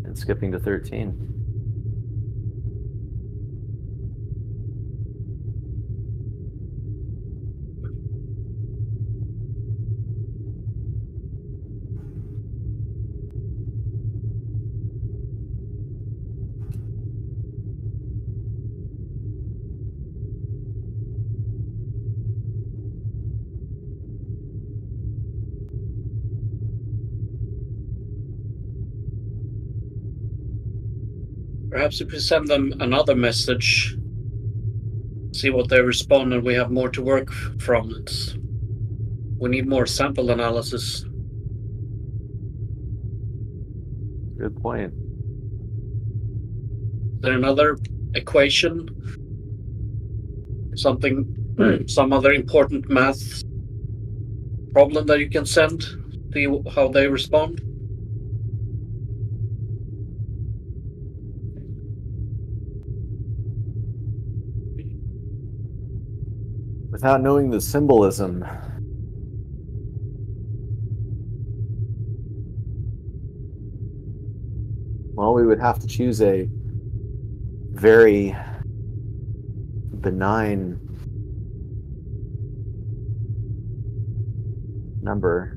and skipping to 13. Perhaps if we send them another message, see what they respond, and we have more to work from. We need more sample analysis. Good point. Is there another equation? Something, some other important math problem that you can send? See how they respond? Without knowing the symbolism, well, we would have to choose a very benign number.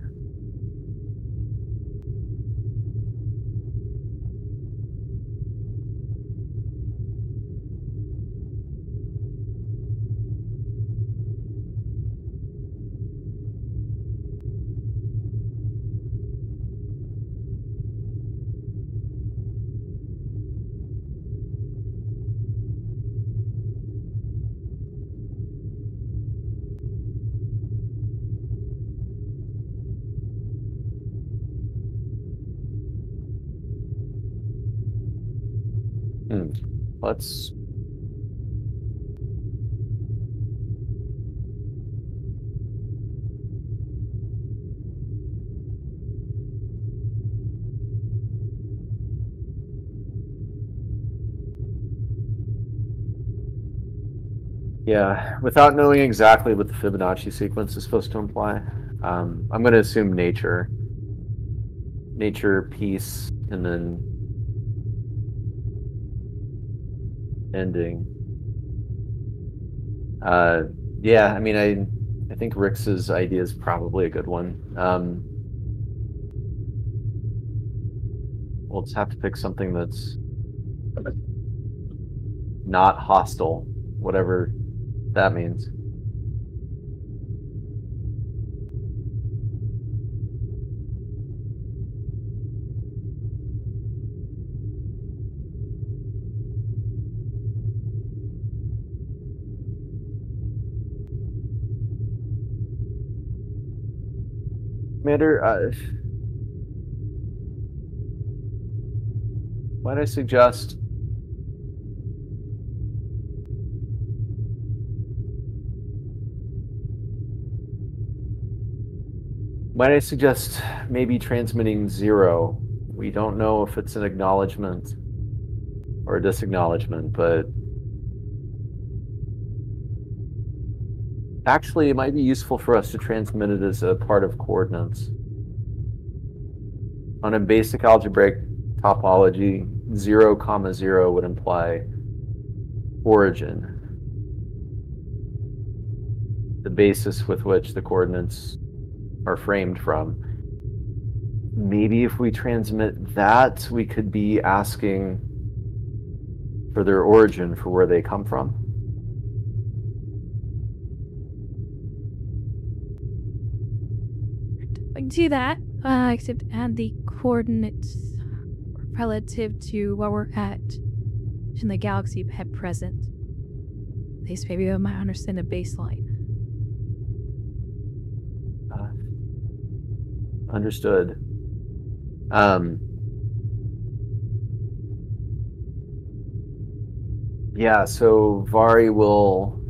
Let's without knowing exactly what the Fibonacci sequence is supposed to imply, I'm going to assume nature, peace, and then ending. Yeah, I mean, I think Rix's idea is probably a good one. We'll just have to pick something that's not hostile, whatever that means. Commander, might I suggest maybe transmitting 0? We don't know if it's an acknowledgement or a disacknowledgement, but actually it might be useful for us to transmit it as a part of coordinates. On a basic algebraic topology, 0, 0 would imply origin, the basis with which the coordinates are framed from. Maybe if we transmit that, we could be asking for their origin, for where they come from. I can see that, except add the coordinates relative to where we're at in the galaxy at present. At least maybe I might understand the baseline. Understood. Yeah, so Vari will...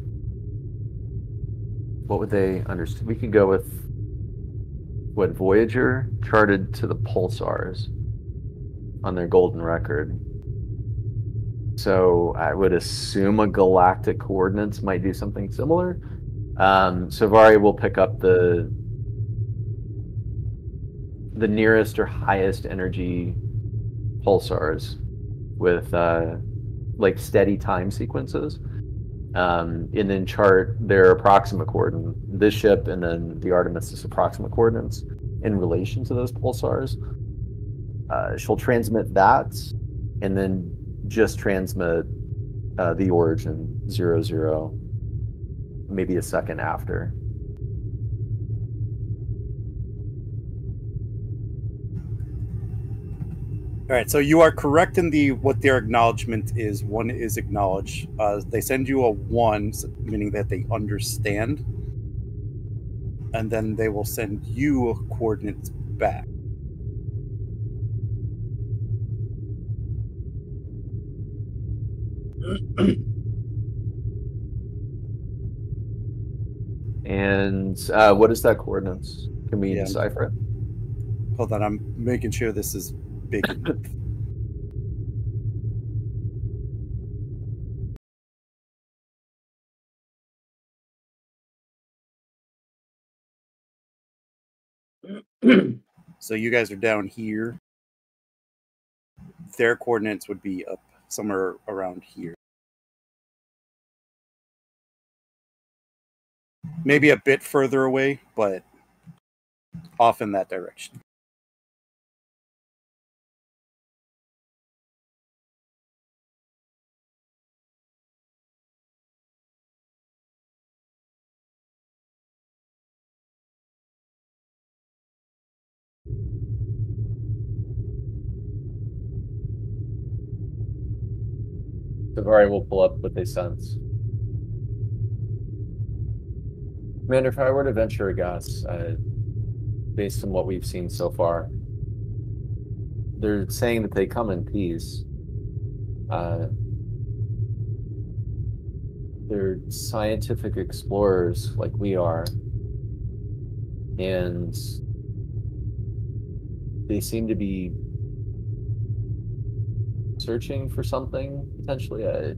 What would they understand? We could go with what Voyager charted to the pulsars on their golden record. So I would assume a galactic coordinates might do something similar. So Vari will pick up the nearest or highest energy pulsars with like steady time sequences, and then chart their approximate coordinate, this ship and then the Artemis' approximate coordinates in relation to those pulsars. She'll transmit that and then just transmit the origin 0, 0, maybe a second after. All right, so you are correct in what their acknowledgement is. One is acknowledged. They send you a 1, meaning that they understand, and then they will send you coordinates back. And what is that coordinates? Can we decipher it? Hold on, I'm making sure this is big enough. So you guys are down here. Their coordinates would be up somewhere around here. Maybe a bit further away, but off in that direction. Davari will pull up what they sense. Commander, if I were to venture a guess, based on what we've seen so far, they're saying that they come in peace. They're scientific explorers like we are, and they seem to be searching for something, potentially.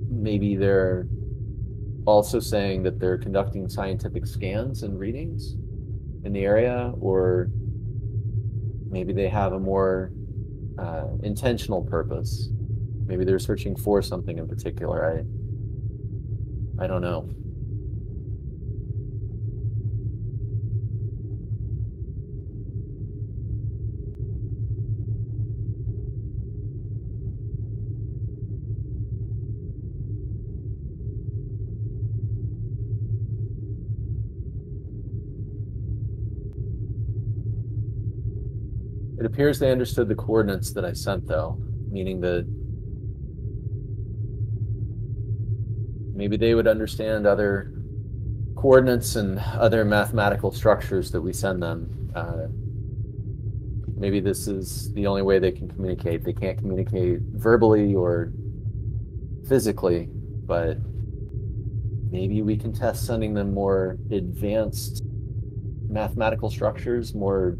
Maybe they're also saying that they're conducting scientific scans and readings in the area, or maybe they have a more intentional purpose. Maybe they're searching for something in particular. I don't know. It appears they understood the coordinates that I sent, though, meaning that maybe they would understand other coordinates and other mathematical structures that we send them. Maybe this is the only way they can communicate. They can't communicate verbally or physically, but maybe we can test sending them more advanced mathematical structures, more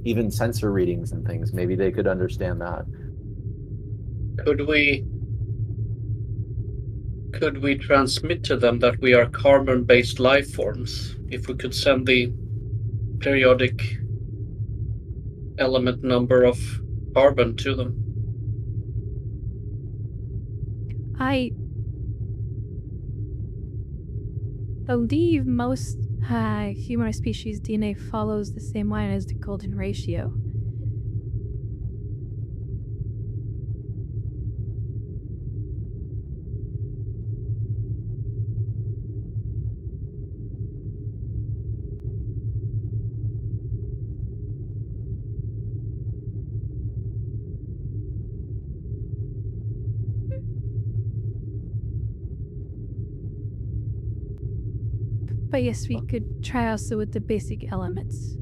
even sensor readings and things. Maybe they could understand that. Could we transmit to them that we are carbon-based life forms? If we could send the periodic element number of carbon to them. I believe most human species' DNA follows the same line as the golden ratio. But yes, we could try also with the basic elements.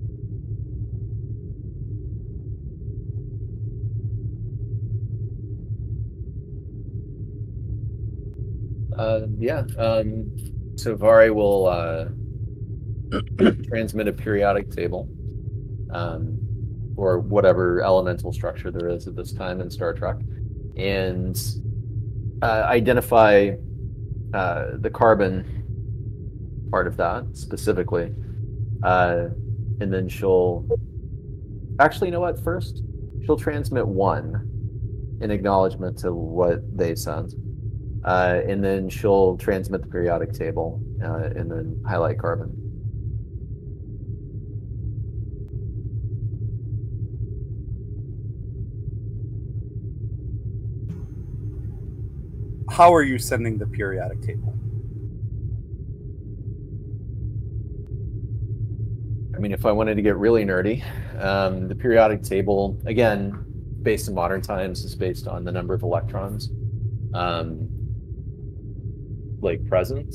So Vari will transmit a periodic table, or whatever elemental structure there is at this time in Star Trek, and identify the carbon part of that specifically, and then she'll actually, you know what, first she'll transmit 1 in acknowledgement to what they sent, and then she'll transmit the periodic table, and then highlight carbon. How are you sending the periodic table? I mean, if I wanted to get really nerdy, the periodic table, again, based in modern times, is based on the number of electrons, like present.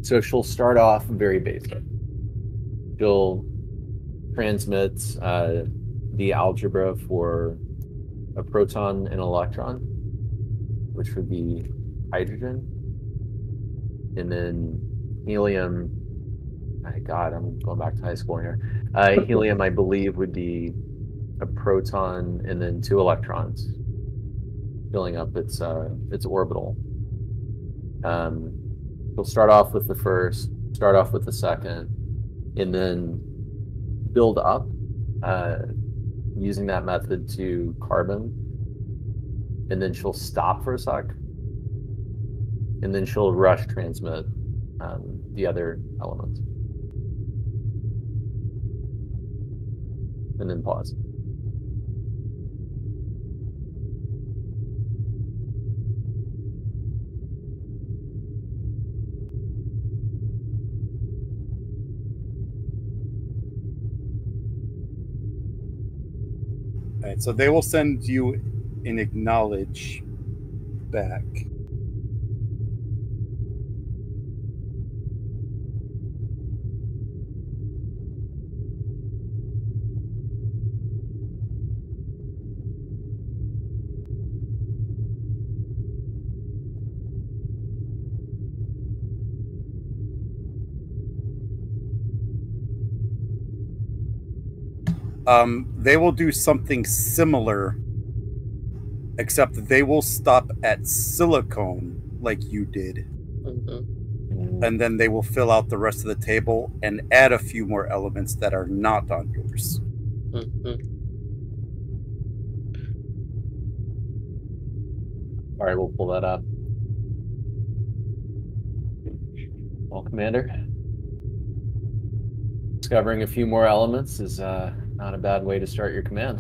So she'll start off very basic. She'll transmit the algebra for a proton and an electron, which would be hydrogen, and then helium. My God, I'm going back to high school here. Helium, I believe, would be a proton and then 2 electrons, filling up its orbital. We'll start off with the first, start off with the second, and then build up using that method to carbon. And then she'll stop for a sec. And then she'll rush transmit the other elements. And then pause. All right, so they will send you an acknowledge back. They will do something similar, except they will stop at silicone like you did. Mm-hmm. And then they will fill out the rest of the table and add a few more elements that are not on yours. Mm-hmm. All right, we'll pull that up. Well, Commander, discovering a few more elements is not a bad way to start your command.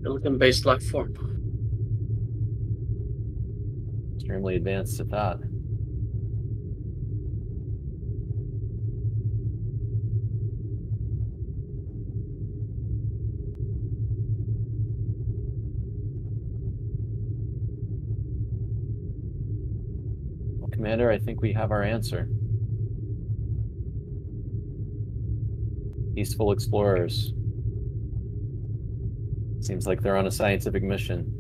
Silicon-based life form. Extremely advanced at that. Well, Commander, I think we have our answer. Peaceful explorers. Seems like they're on a scientific mission.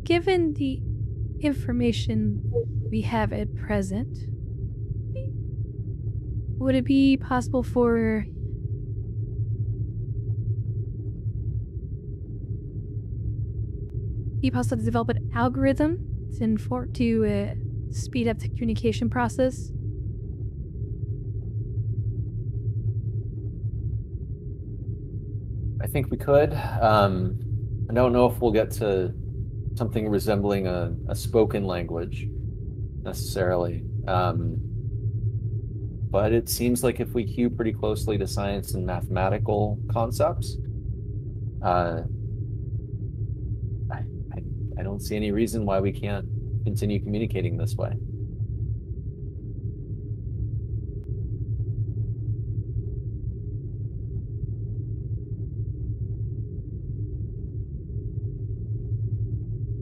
Given the information we have at present, would it be possible for to develop an algorithm to speed up the communication process? I think we could. I don't know if we'll get to something resembling a spoken language necessarily. But it seems like if we hew pretty closely to science and mathematical concepts, I don't see any reason why we can't continue communicating this way.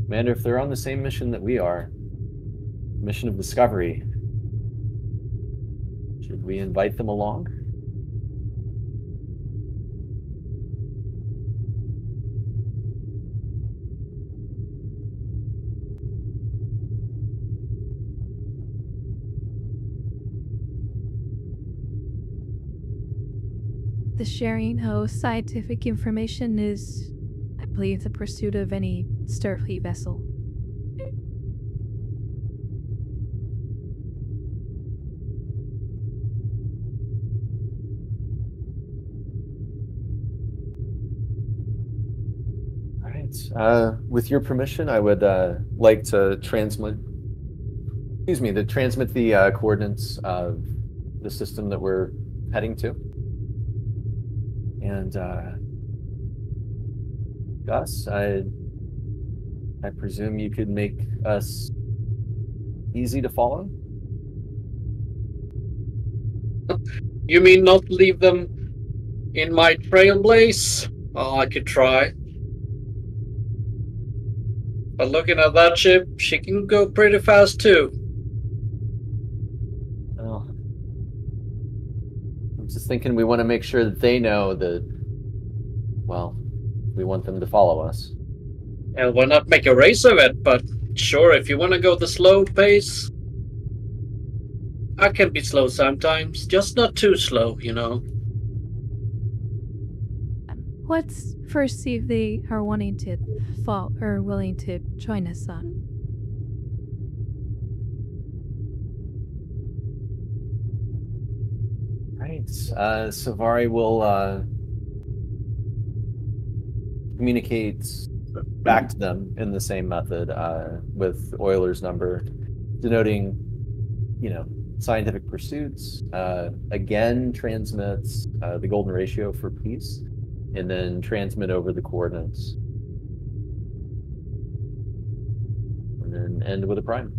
Commander, if they're on the same mission that we are, mission of discovery, should we invite them along? The sharing of scientific information is, I believe, the pursuit of any Starfleet vessel. All right. right. With your permission, I would like to transmit. Excuse me, to transmit the coordinates of the system that we're heading to. And Gus, I presume you could make us easy to follow? You mean not leave them in my trailblaze? Oh, I could try. But looking at that ship, she can go pretty fast too. Well, I'm just thinking we want to make sure that they know that, well, we want them to follow us. And why not make a race of it? But sure, if you want to go the slow pace, I can be slow sometimes, just not too slow, you know. Let's first see if they are wanting to fall or willing to join us on. Right. Savari will communicate back to them in the same method with Euler's number, denoting, scientific pursuits. Again, transmits the golden ratio for peace, and then transmit over the coordinates. And then end with a prime.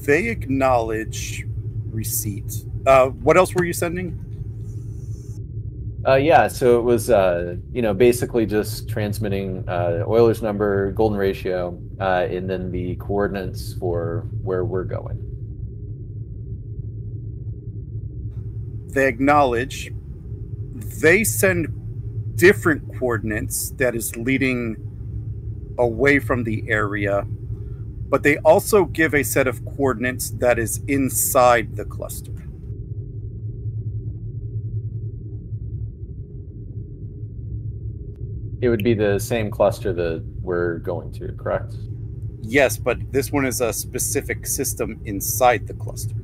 They acknowledge receipt. What else were you sending? Yeah, so it was, basically just transmitting Euler's number, golden ratio, and then the coordinates for where we're going. They acknowledge. They send different coordinates that is leading away from the area, but they also give a set of coordinates that is inside the cluster. It would be the same cluster that we're going to, correct? Yes, but this one is a specific system inside the cluster.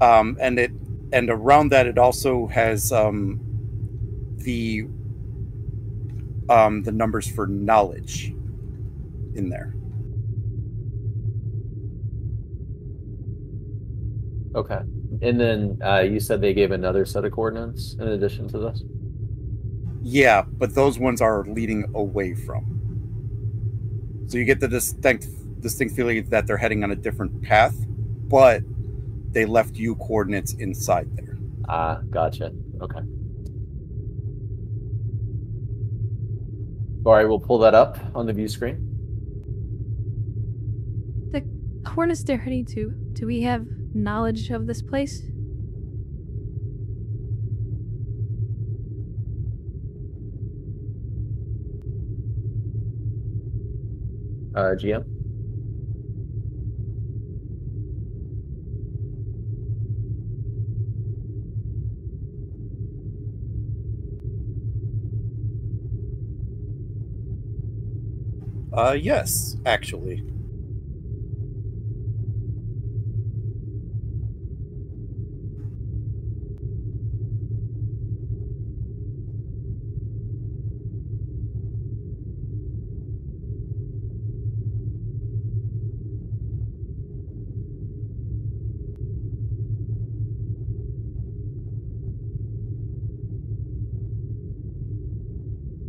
And around that, it also has the numbers for knowledge in there. Okay. And then you said they gave another set of coordinates in addition to this? Yeah, but those ones are leading away from. So you get the distinct feeling that they're heading on a different path, but they left you coordinates inside there. Ah, gotcha. Okay. All right, we'll pull that up on the view screen. The coordinates they're heading to, do we have knowledge of this place? GM? Yes, actually.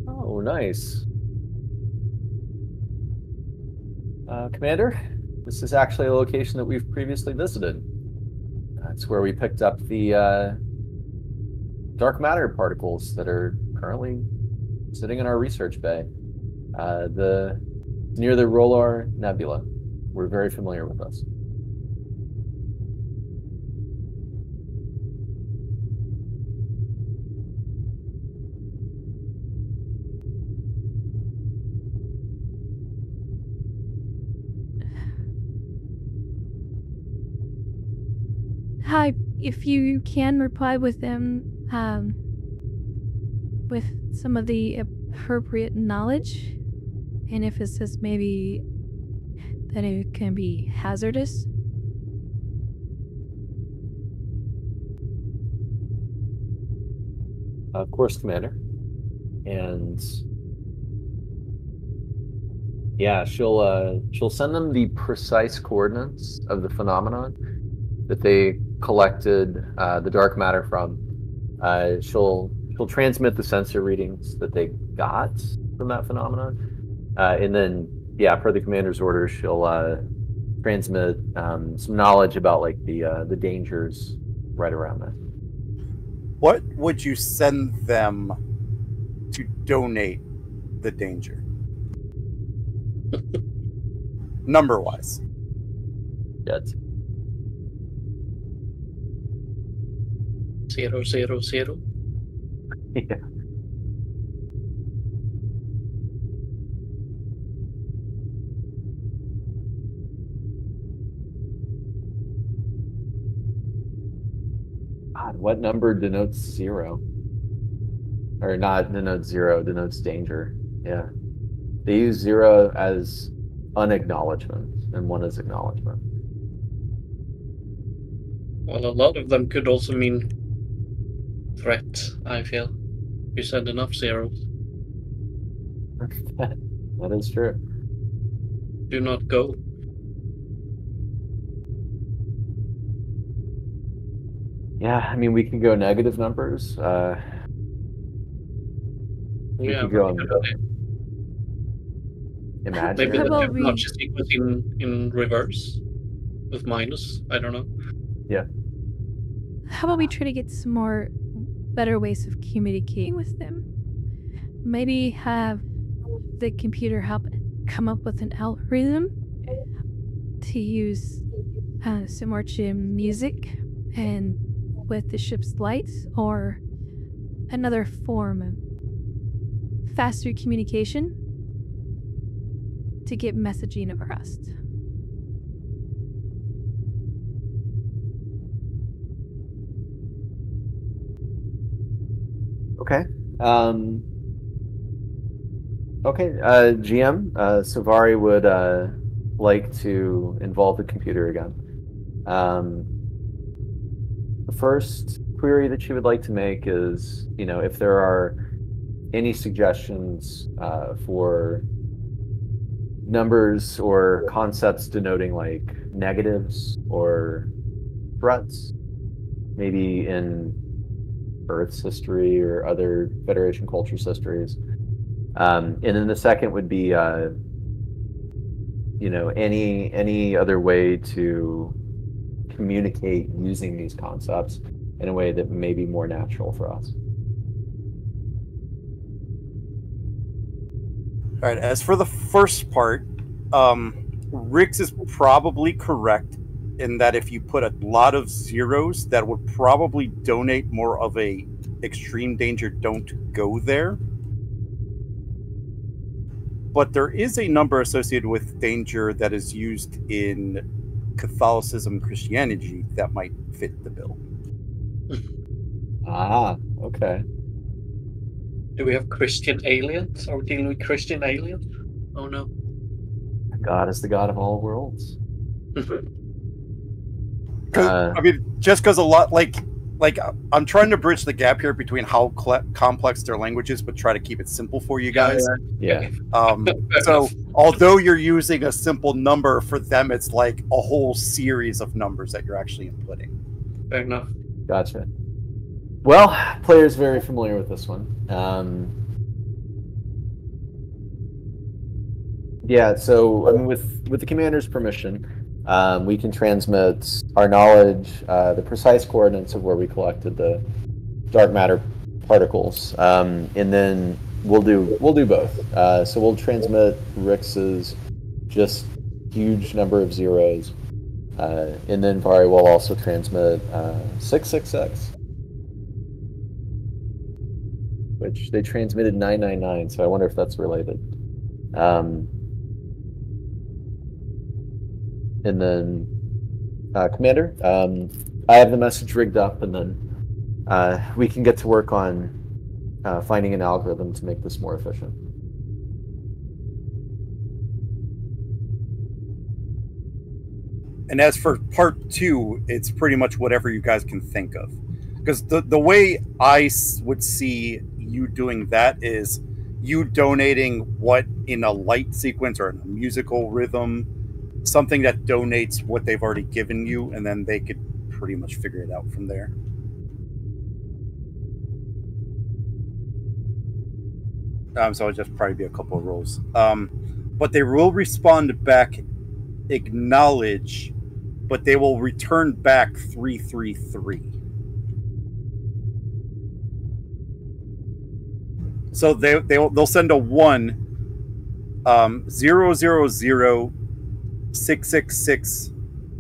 Oh, nice. Commander, this is actually a location that we've previously visited. That's where we picked up the dark matter particles that are currently sitting in our research bay. Near the Rolor Nebula. We're very familiar with this. Hi, if you can reply with them, with some of the appropriate knowledge, And if it says maybe that it can be hazardous? Of course, Commander. And yeah, she'll send them the precise coordinates of the phenomenon that they collected the dark matter from. She'll transmit the sensor readings that they got from that phenomenon, and then yeah, per the commander's orders, she'll transmit some knowledge about like the dangers right around that. What would you send them to donate the danger? Number-wise. That's 0, 0, 0. yeah. God, what number denotes 0? Or not denotes 0, denotes danger. Yeah. They use 0 as unacknowledgement and 1 as acknowledgement. Well, a lot of them could also mean threat, I feel. You send enough zeros. That is true. Do not go. Yeah, I mean, we can go negative numbers. We Yeah, could go but maybe imaginary. How the about we- Fibonacci sequence in reverse with minus. I don't know. Yeah. How about we try to get some more better ways of communicating with them? Maybe have the computer help come up with an algorithm to use some more music and with the ship's lights, or another form of faster communication to get messaging across. Okay. Okay. GM, Savari would like to involve the computer again. The first query that she would like to make is, if there are any suggestions for numbers or concepts denoting like negatives or threats, maybe in Earth's history or other Federation cultures' histories. And then the second would be, any other way to communicate using these concepts in a way that may be more natural for us. All right, as for the first part, Rix is probably correct in that if you put a lot of zeros, that would probably donate more of a extreme danger, don't go there. But there is a number associated with danger that is used in Catholicism and Christianity that might fit the bill. Ah, okay. Do we have Christian aliens? Are we dealing with Christian aliens? Oh no. God is the God of all worlds. I mean, just because a lot, like I'm trying to bridge the gap here between how complex their language is, but try to keep it simple for you guys. Yeah. So although you're using a simple number, for them it's like a whole series of numbers that you're actually inputting. Fair enough. Gotcha. Well, player's very familiar with this one. Yeah, so I mean, with the commander's permission, we can transmit our knowledge, the precise coordinates of where we collected the dark matter particles, and then we'll do both. So we'll transmit Rix's just huge number of zeros, and then Vari will also transmit 666, which they transmitted 999. So I wonder if that's related. And then, Commander, I have the message rigged up, and then we can get to work on finding an algorithm to make this more efficient. And as for part 2, it's pretty much whatever you guys can think of. Because the way I would see you doing that is you donating what in a light sequence or in a musical rhythm, something that donates what they've already given you, and then they could pretty much figure it out from there. So it'll just probably be a couple of rolls. But they will respond back, acknowledge, but they will return back 333. So they'll send a 1, 000 666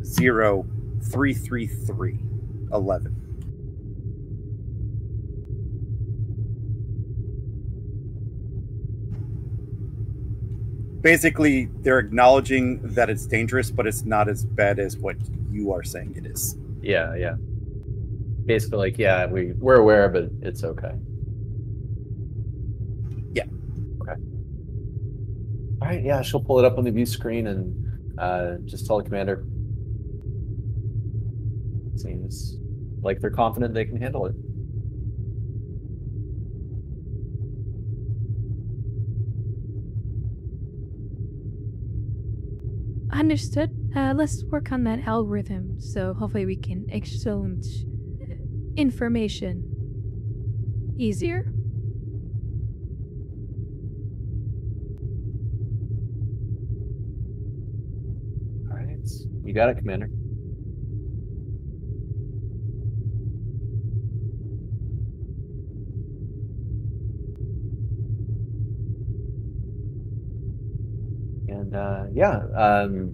0333 11. Basically, they're acknowledging that it's dangerous, but it's not as bad as what you are saying it is. Yeah, yeah. Basically, like, yeah, we're aware, but it's okay. Yeah. Okay. All right, yeah, she'll pull it up on the view screen and just tell the commander. Seems like they're confident they can handle it. Understood. Let's work on that algorithm, so hopefully we can exchange information easier. All right, you got it, Commander. And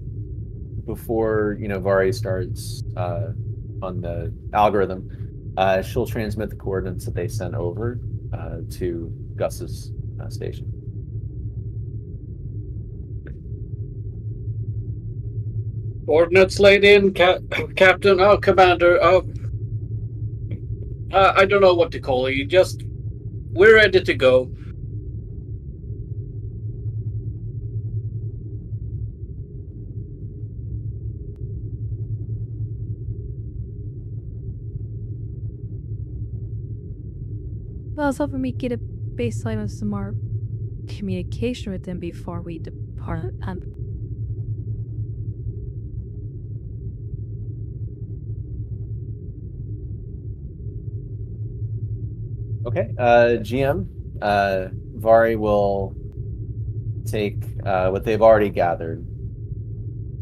before Vari starts on the algorithm, she'll transmit the coordinates that they sent over to Gus's station. Coordinates laid in, Captain. Oh, Commander. I don't know what to call you. We're ready to go. Well, I was hoping we get a baseline of some more communication with them before we depart. Okay, GM, Vari will take what they've already gathered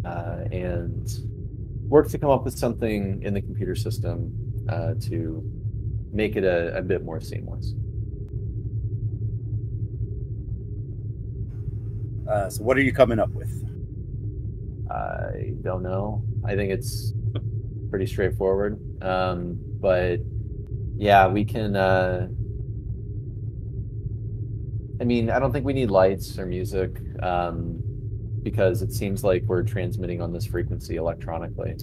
and work to come up with something in the computer system to make it a bit more seamless. So what are you coming up with? I don't know. I think it's pretty straightforward. But yeah, we can... I mean, I don't think we need lights or music because it seems like we're transmitting on this frequency electronically.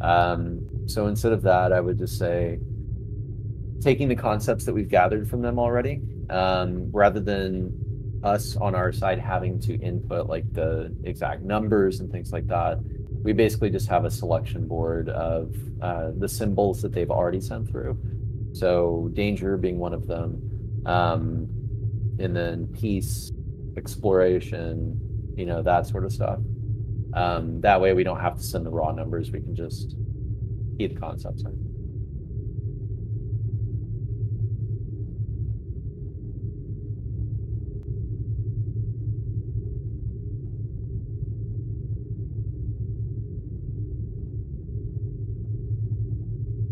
So instead of that, I would just say taking the concepts that we've gathered from them already, rather than us on our side having to input like the exact numbers and things like that, we basically just have a selection board of the symbols that they've already sent through. So danger being one of them, and then peace, exploration, that sort of stuff. That way we don't have to send the raw numbers, we can just key the concepts in.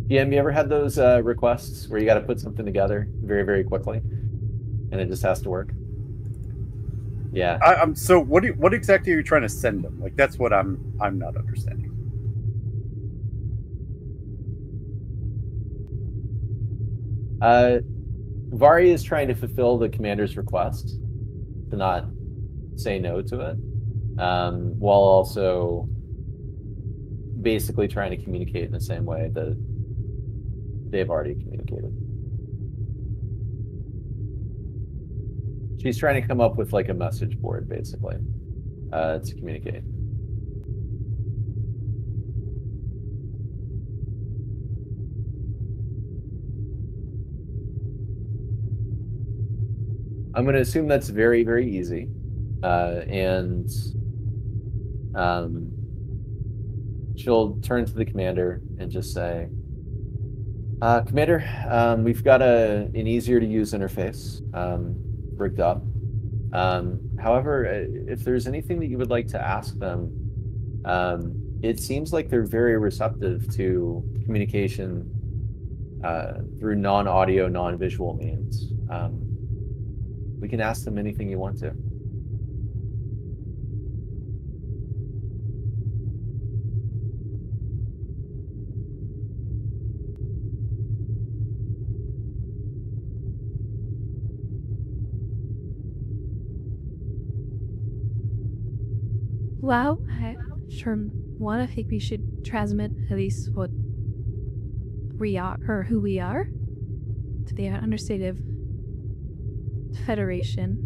GM, you ever had those requests where you got to put something together very, very quickly, and it just has to work? Yeah. So what exactly are you trying to send them? Like, that's what I'm not understanding. Vari is trying to fulfill the commander's request to not say no to it, while also basically trying to communicate in the same way that they've already communicated. She's trying to come up with like a message board, basically, to communicate. I'm going to assume that's very, very easy. And she'll turn to the commander and just say, Commander, we've got an easier to use interface rigged up. However, if there's anything that you would like to ask them, it seems like they're very receptive to communication through non-audio, non-visual means. We can ask them anything you want to. Well, I sure want to think we should transmit at least what we are, or who we are, to the understated Federation.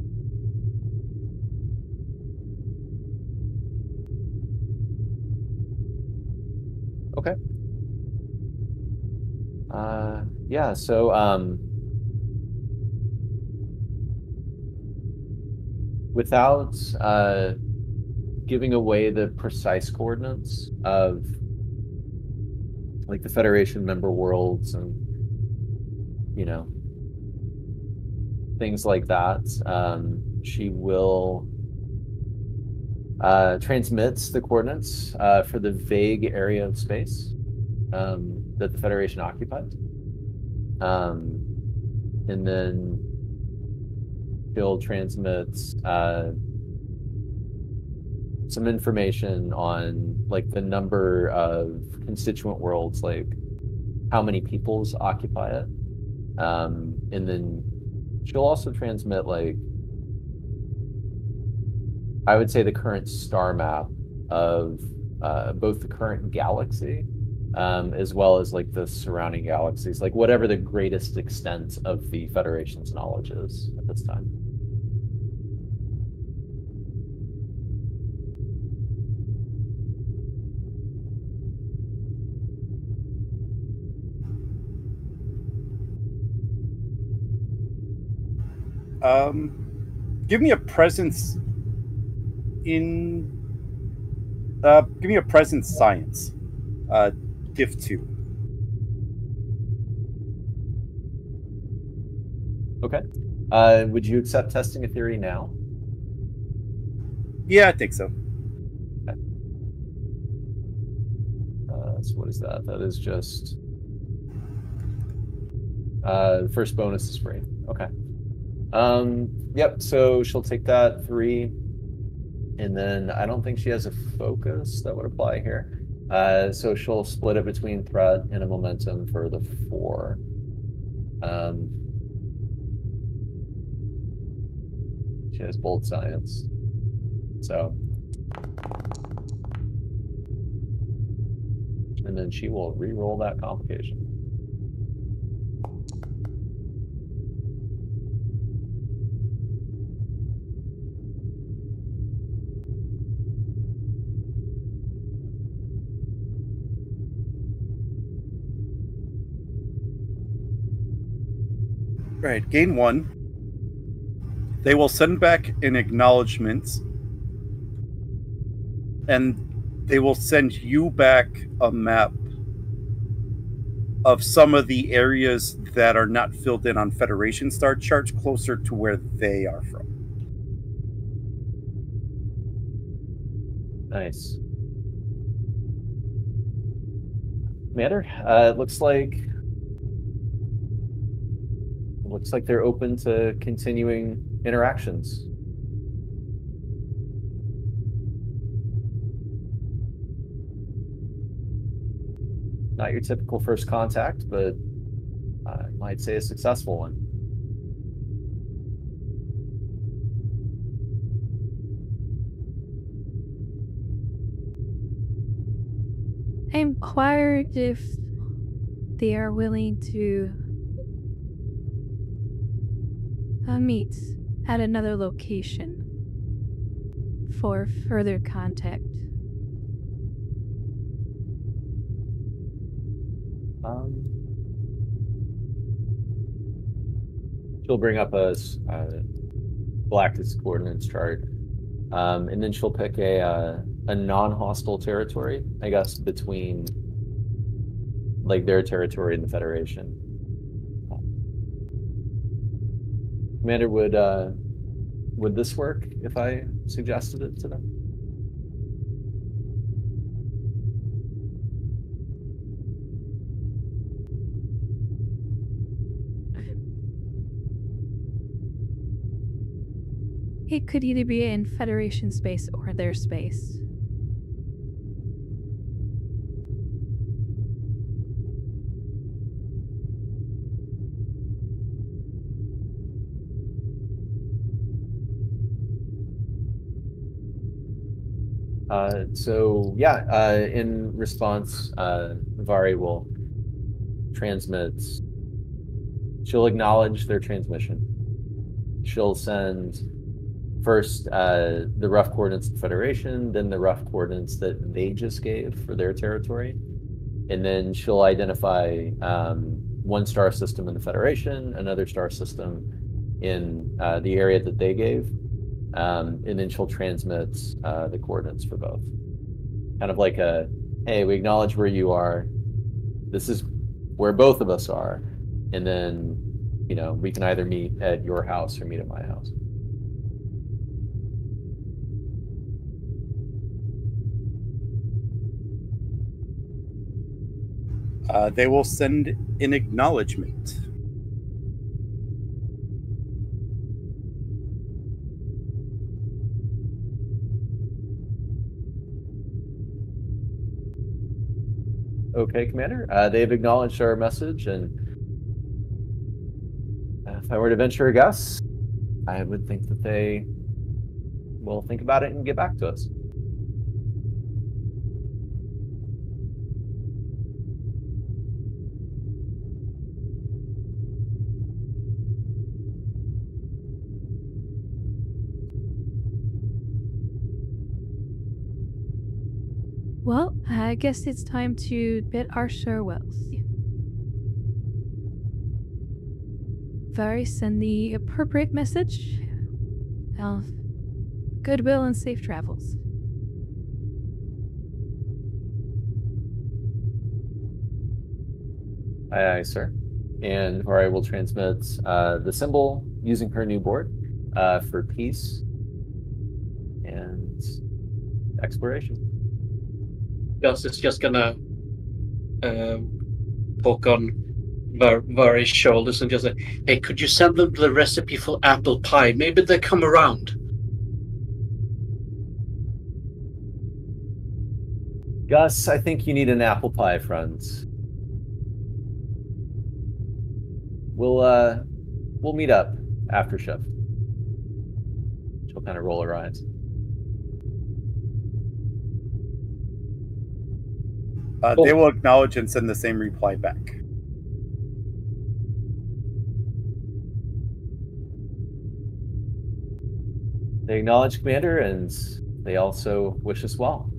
Okay. Yeah, so without giving away the precise coordinates of like the Federation member worlds and things like that, she will transmits the coordinates for the vague area of space that the Federation occupied. And then she'll transmit some information on like the number of constituent worlds, like how many peoples occupy it. And then she'll also transmit, like, I would say, the current star map of both the current galaxy as well as like the surrounding galaxies, like whatever the greatest extent of the Federation's knowledge is at this time. Give me a presence in. Give me a presence science. Div 2. Okay. Would you accept testing a theory now? Yeah, I think so. Okay. So what is that? That is just the first bonus is free. Okay. Yep, so she'll take that 3, and then I don't think she has a focus that would apply here. So she'll split it between threat and a momentum for the 4. She has bold science. So, and then she will re-roll that complication. Right, gain 1. They will send back an acknowledgement, and they will send you back a map of some of the areas that are not filled in on Federation star charts closer to where they are from. Nice. Commander, it looks like they're open to continuing interactions. Not your typical first contact, but I might say a successful one. I inquired if they are willing to meet at another location for further contact. She'll bring up a Galactus coordinates chart. And then she'll pick a non-hostile territory, I guess, between like their territory and the Federation. Commander, would this work if I suggested it to them? It could either be in Federation space or their space. So yeah, in response, Vari will transmit. She'll acknowledge their transmission. She'll send first the rough coordinates of the Federation, then the rough coordinates that they just gave for their territory. And then she'll identify one star system in the Federation, another star system in the area that they gave. And then she'll transmit the coordinates for both. Kind of like a, hey, we acknowledge where you are. This is where both of us are. And then, you know, we can either meet at your house or meet at my house. They will send an acknowledgement. Okay, Commander. They've acknowledged our message, and if I were to venture a guess, I would think that they will think about it and get back to us. Well, I guess it's time to bid our farewells. Vari, send the appropriate message of goodwill and safe travels. Aye, aye, sir. And Vari will transmit the symbol using her new board for peace and exploration. Gus is just gonna poke on Vari's shoulders and just say, "Hey, could you send them the recipe for apple pie? Maybe they come around." Gus, I think you need an apple pie, friends. We'll meet up after shift. She'll kind of roll her eyes. They will acknowledge and send the same reply back. They acknowledge, Commander, and they also wish us well.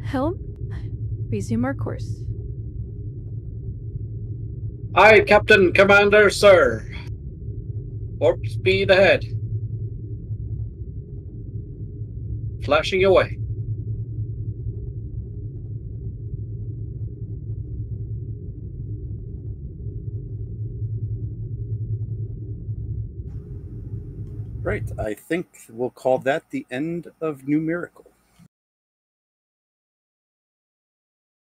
Helm, resume our course. Aye, Captain, Commander, sir. Warp speed ahead. Flashing away. Right, I think we'll call that the end of Numerical.